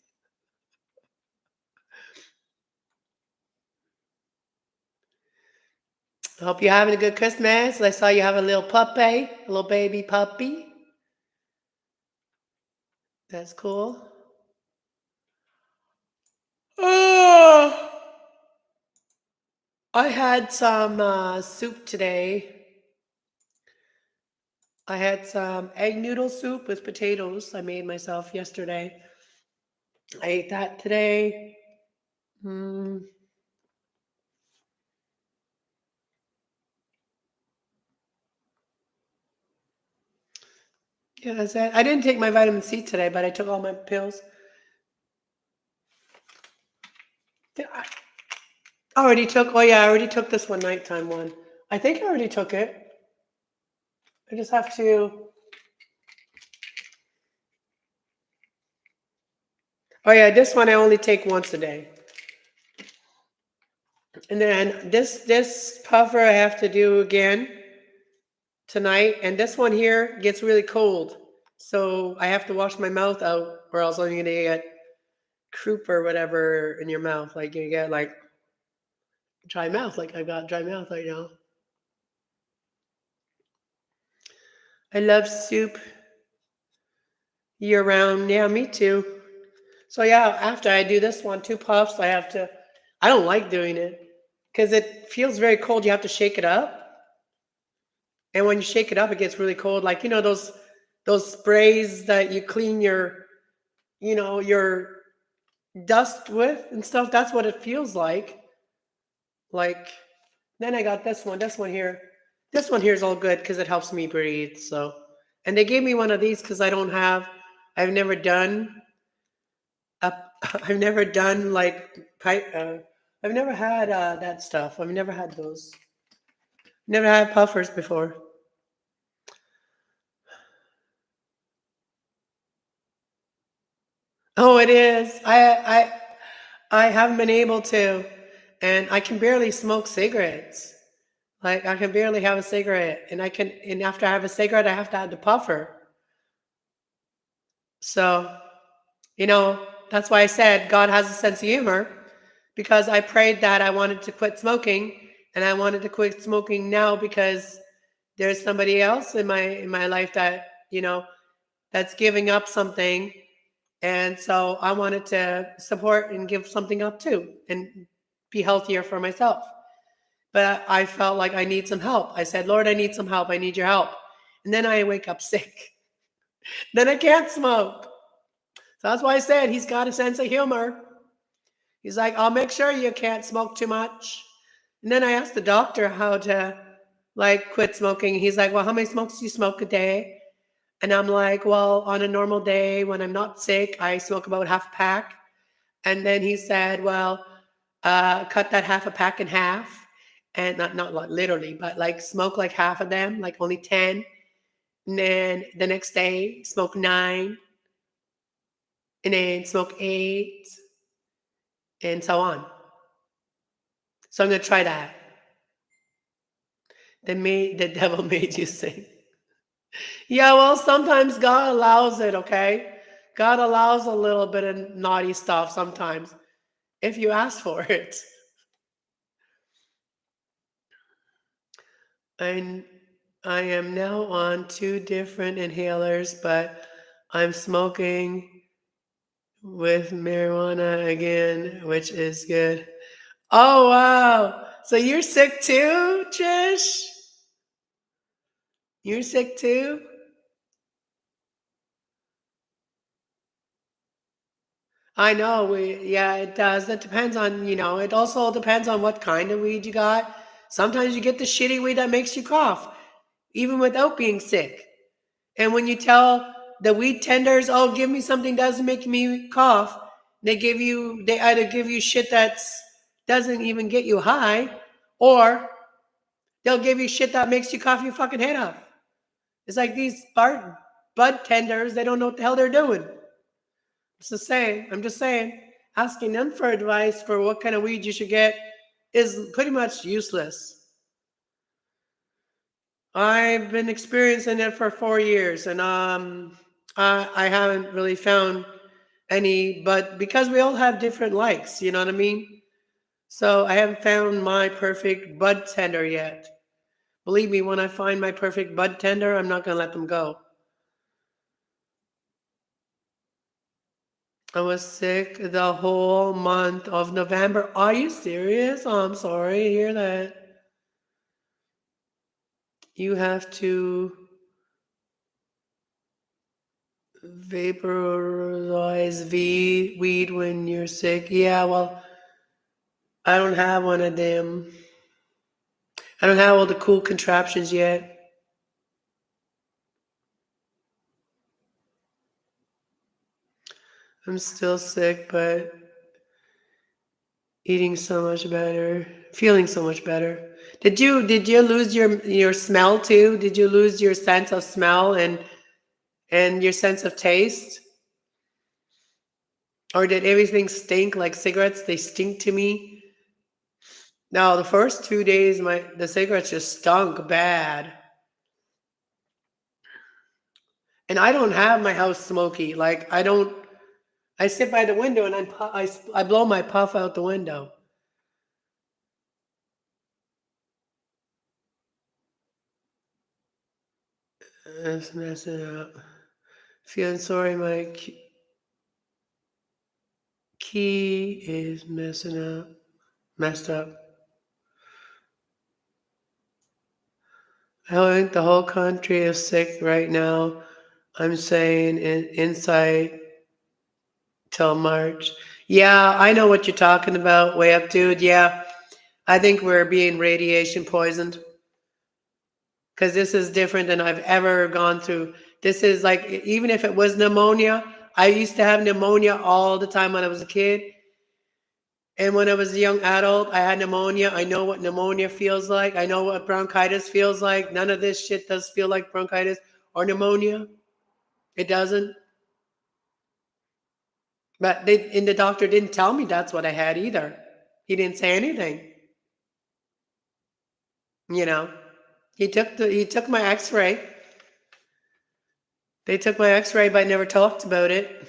I hope you're having a good Christmas. I saw you have a little puppy, a little baby puppy. That's cool. Oh, I had some soup today. I had some egg noodle soup with potatoes I made myself yesterday. I ate that today. Mm. Yeah, that's it. I didn't take my vitamin C today, but I took all my pills. I already took, oh yeah, I already took this one, nighttime one. I think I already took it. I just have to. Oh yeah, this one I only take once a day. And then this puffer I have to do again tonight. And this one here gets really cold. So I have to wash my mouth out or else I'm going to get croup or whatever in your mouth. Like you get like dry mouth. Like I've got dry mouth right now. I love soup year round. Yeah, me too. So yeah, after I do this one, 2 puffs, I don't like doing it because it feels very cold. You have to shake it up. And when you shake it up, it gets really cold. Like, those sprays that you clean your dust with and stuff. That's what it feels like. Like Then I got this one. This one here. This one here is all good because it helps me breathe. So, and they gave me one of these because I've never done a, I've never done like pipe. I've never had that stuff. I've never had those. Never had puffers before. Oh, it is. I haven't been able to, and I can barely smoke cigarettes. Like I can barely have a cigarette, and after I have a cigarette, I have to have the puffer. So, that's why I said God has a sense of humor, because I prayed that I wanted to quit smoking, and I wanted to quit smoking now because there's somebody else in my life that, that's giving up something. And so I wanted to support and give something up too and be healthier for myself. But I felt like I need some help. I said, Lord, I need some help. I need your help. And then I wake up sick. Then I can't smoke. So that's why I said he's got a sense of humor. He's like, I'll make sure you can't smoke too much. And then I asked the doctor how to like quit smoking. He's like, well, how many smokes do you smoke a day? And I'm like, well, on a normal day when I'm not sick, I smoke about half a pack. And then he said, well, cut that half a pack in half. And not like literally, but like smoke like half of them, like only 10. And then the next day, smoke 9. And then smoke 8. And so on. So I'm going to try that. The devil made you sing. Yeah, well, sometimes God allows it, okay? God allows a little bit of naughty stuff sometimes if you ask for it. And I am now on 2 different inhalers, but I'm smoking with marijuana again, which is good. Oh, wow. So you're sick too, Trish? You're sick too? I know. Yeah, it does. That depends on, it also depends on what kind of weed you got. Sometimes you get the shitty weed that makes you cough, even without being sick. And when you tell the weed tenders, oh, give me something that doesn't make me cough, they either give you shit that's doesn't even get you high, or they'll give you shit that makes you cough your fucking head off. It's like these bud tenders, they don't know what the hell they're doing. I'm just saying, asking them for advice for what kind of weed you should get is pretty much useless. I've been experiencing it for 4 years, and I haven't really found any, but because we all have different likes, you know what I mean? So I haven't found my perfect bud tender yet. Believe me, when I find my perfect bud tender, I'm not going to let them go. I was sick the whole month of November. Are you serious? Oh, I'm sorry to hear that. You have to vaporize weed when you're sick. Yeah, well, I don't have one of them. I don't have all the cool contraptions yet. I'm still sick, but eating so much better, feeling so much better. Did you lose your smell too? Did you lose your sense of smell and your sense of taste? Or did everything stink like cigarettes? They stink to me. No, the first 2 days the cigarettes just stunk bad. And I don't have my house smoky. Like I sit by the window and I blow my puff out the window. It's messing up. Feeling sorry, my key is messed up. I think the whole country is sick right now. I'm saying inside till March. Yeah, I know what you're talking about. Way up, dude. Yeah. I think we're being radiation poisoned because this is different than I've ever gone through. This is like, even if it was pneumonia, I used to have pneumonia all the time when I was a kid. And when I was a young adult, I had pneumonia. I know what pneumonia feels like. I know what bronchitis feels like. None of this shit does feel like bronchitis or pneumonia. It doesn't. But and the doctor didn't tell me that's what I had either. He didn't say anything. You know, he took my X-ray. They took my X-ray, but never talked about it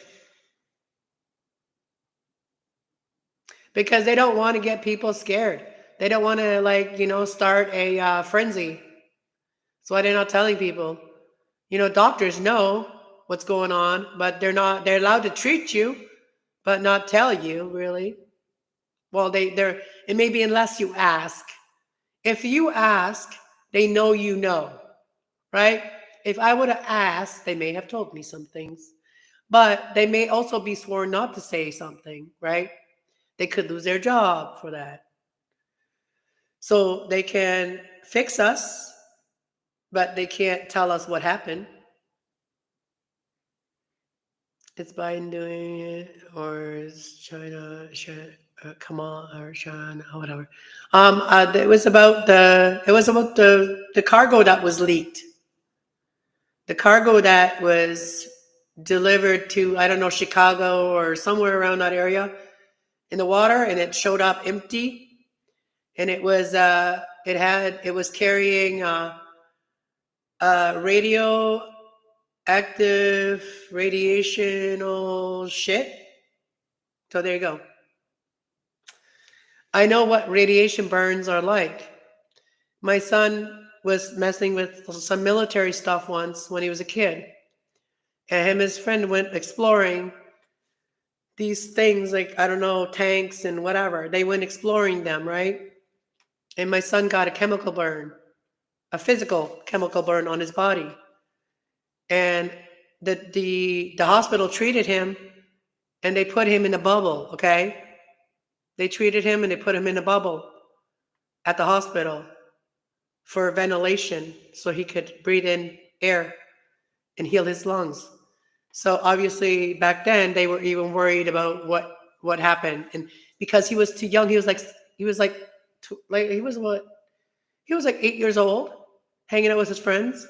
because they don't want to get people scared. They don't want to, like, start a frenzy. That's why they're not telling people. Doctors know what's going on, but they're allowed to treat you, but not tell you really. Well, it may be unless you ask. If you ask, they know you know, right? If I would have asked, they may have told me some things, but they may also be sworn not to say something, right? They could lose their job for that. So they can fix us, but they can't tell us what happened. Is Biden doing it, or is China? Come on, or China, or whatever. It was about the cargo that was leaked. The cargo that was delivered to, I don't know, Chicago or somewhere around that area in the water, and it showed up empty, and it was carrying radioactive radiational shit. So there you go. I know what radiation burns are like. My son was messing with some military stuff once when he was a kid. And him and his friend went exploring these things, like, I don't know, tanks and whatever. They went exploring them, right? And my son got a chemical burn, a physical chemical burn on his body. And the hospital treated him, and they put him in a bubble, okay? They treated him and they put him in a bubble at the hospital for ventilation so he could breathe in air and heal his lungs. So obviously back then they were even worried about what happened, and because he was too young, he was like 8 years old, hanging out with his friends,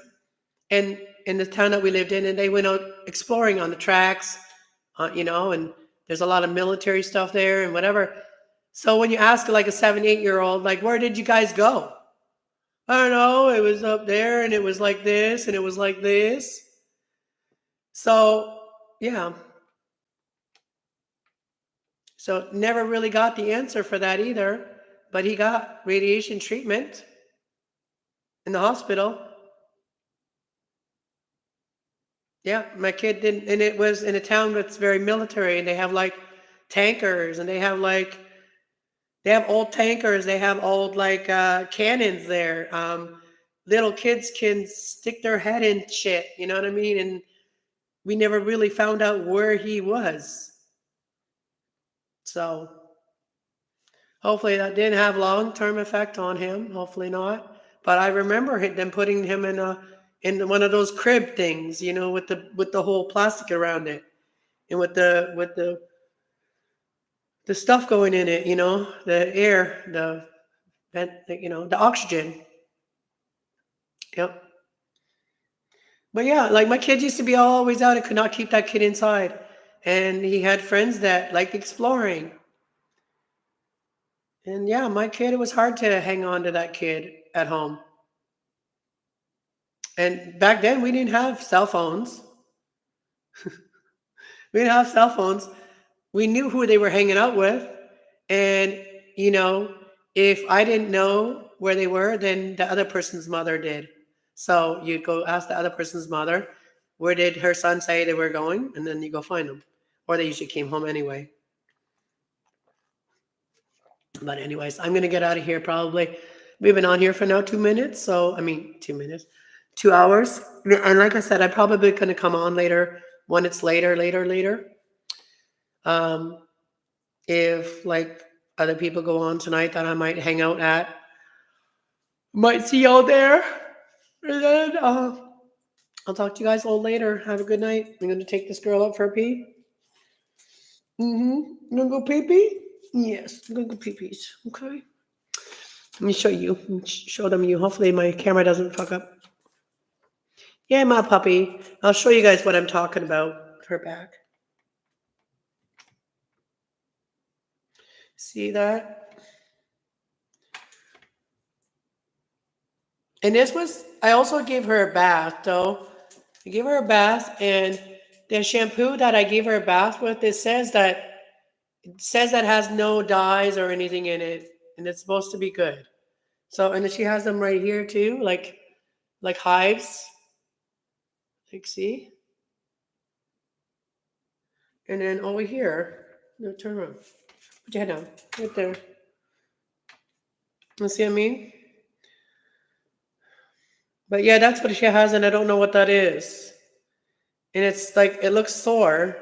and in the town that we lived in, and they went out exploring on the tracks, and there's a lot of military stuff there and whatever. So when you ask like a 7, 8-year-old, like, where did you guys go? I don't know. It was up there, and it was like this, and it was like this. So, yeah. So never really got the answer for that either, but he got radiation treatment in the hospital. Yeah, my kid didn't, and it was in a town that's very military, and they have like tankers, and they have old tankers, they have old cannons there. Little kids can stick their head in shit, you know what I mean? And we never really found out where he was. So hopefully that didn't have long-term effect on him. Hopefully not. But I remember them putting him in one of those crib things, with the whole plastic around it, and with the stuff going in it, the air, the vent, the oxygen. Yep. But yeah, like my kid used to be always out. I could not keep that kid inside, and he had friends that liked exploring. And yeah, my kid, it was hard to hang on to that kid at home. And back then, we didn't have cell phones. We didn't have cell phones. We knew who they were hanging out with. And, if I didn't know where they were, then the other person's mother did. So you'd go ask the other person's mother, where did her son say they were going? And then you go find them. Or they usually came home anyway. But anyways, I'm going to get out of here probably. We've been on here for now 2 minutes. 2 minutes, 2 hours. And like I said, I'm probably going to come on later when it's later. If other people go on tonight that I might hang out at. Might see y'all there. And then I'll talk to you guys all later. Have a good night. I'm going to take this girl up for a pee. You gonna go pee-pee? Yes, I'm gonna go pee-pees. Okay. Let me show you. Show them you. Hopefully my camera doesn't fuck up. Yeah, my puppy. I'll show you guys what I'm talking about. Her back. See that? And this was, I also gave her a bath though. I gave her a bath, and the shampoo that I gave her a bath with, it says that has no dyes or anything in it, and it's supposed to be good. So, and then she has them right here too, like hives. Like, see? And then over here, no, turn around. Put your head down, right there. You see what I mean? But yeah, that's what she has, and I don't know what that is. And it's like, it looks sore.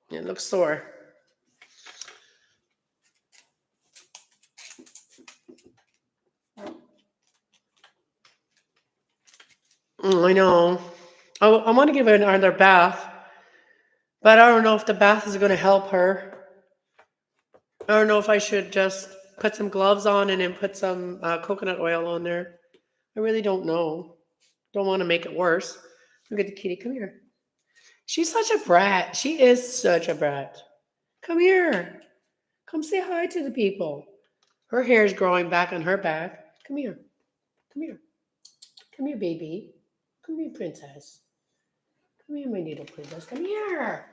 It looks sore. I know. I want to give her another bath, but I don't know if the bath is going to help her. I don't know if I should just put some gloves on and then put some coconut oil on there. I really don't know. Don't want to make it worse. Look at the kitty. Come here. She's such a brat. She is such a brat. Come here. Come say hi to the people. Her hair is growing back on her back. Come here. Come here. Come here, baby. Come here, princess. Come here, my little princess. Come here.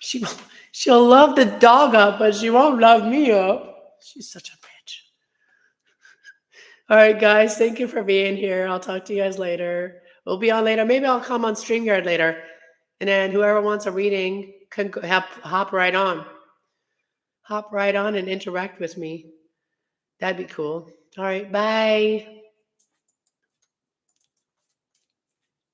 She'll love the dog up, but she won't love me up. She's such a bitch. All right, guys. Thank you for being here. I'll talk to you guys later. We'll be on later. Maybe I'll come on StreamYard later. And then whoever wants a reading can hop right on. Hop right on and interact with me. That'd be cool. All right. Bye.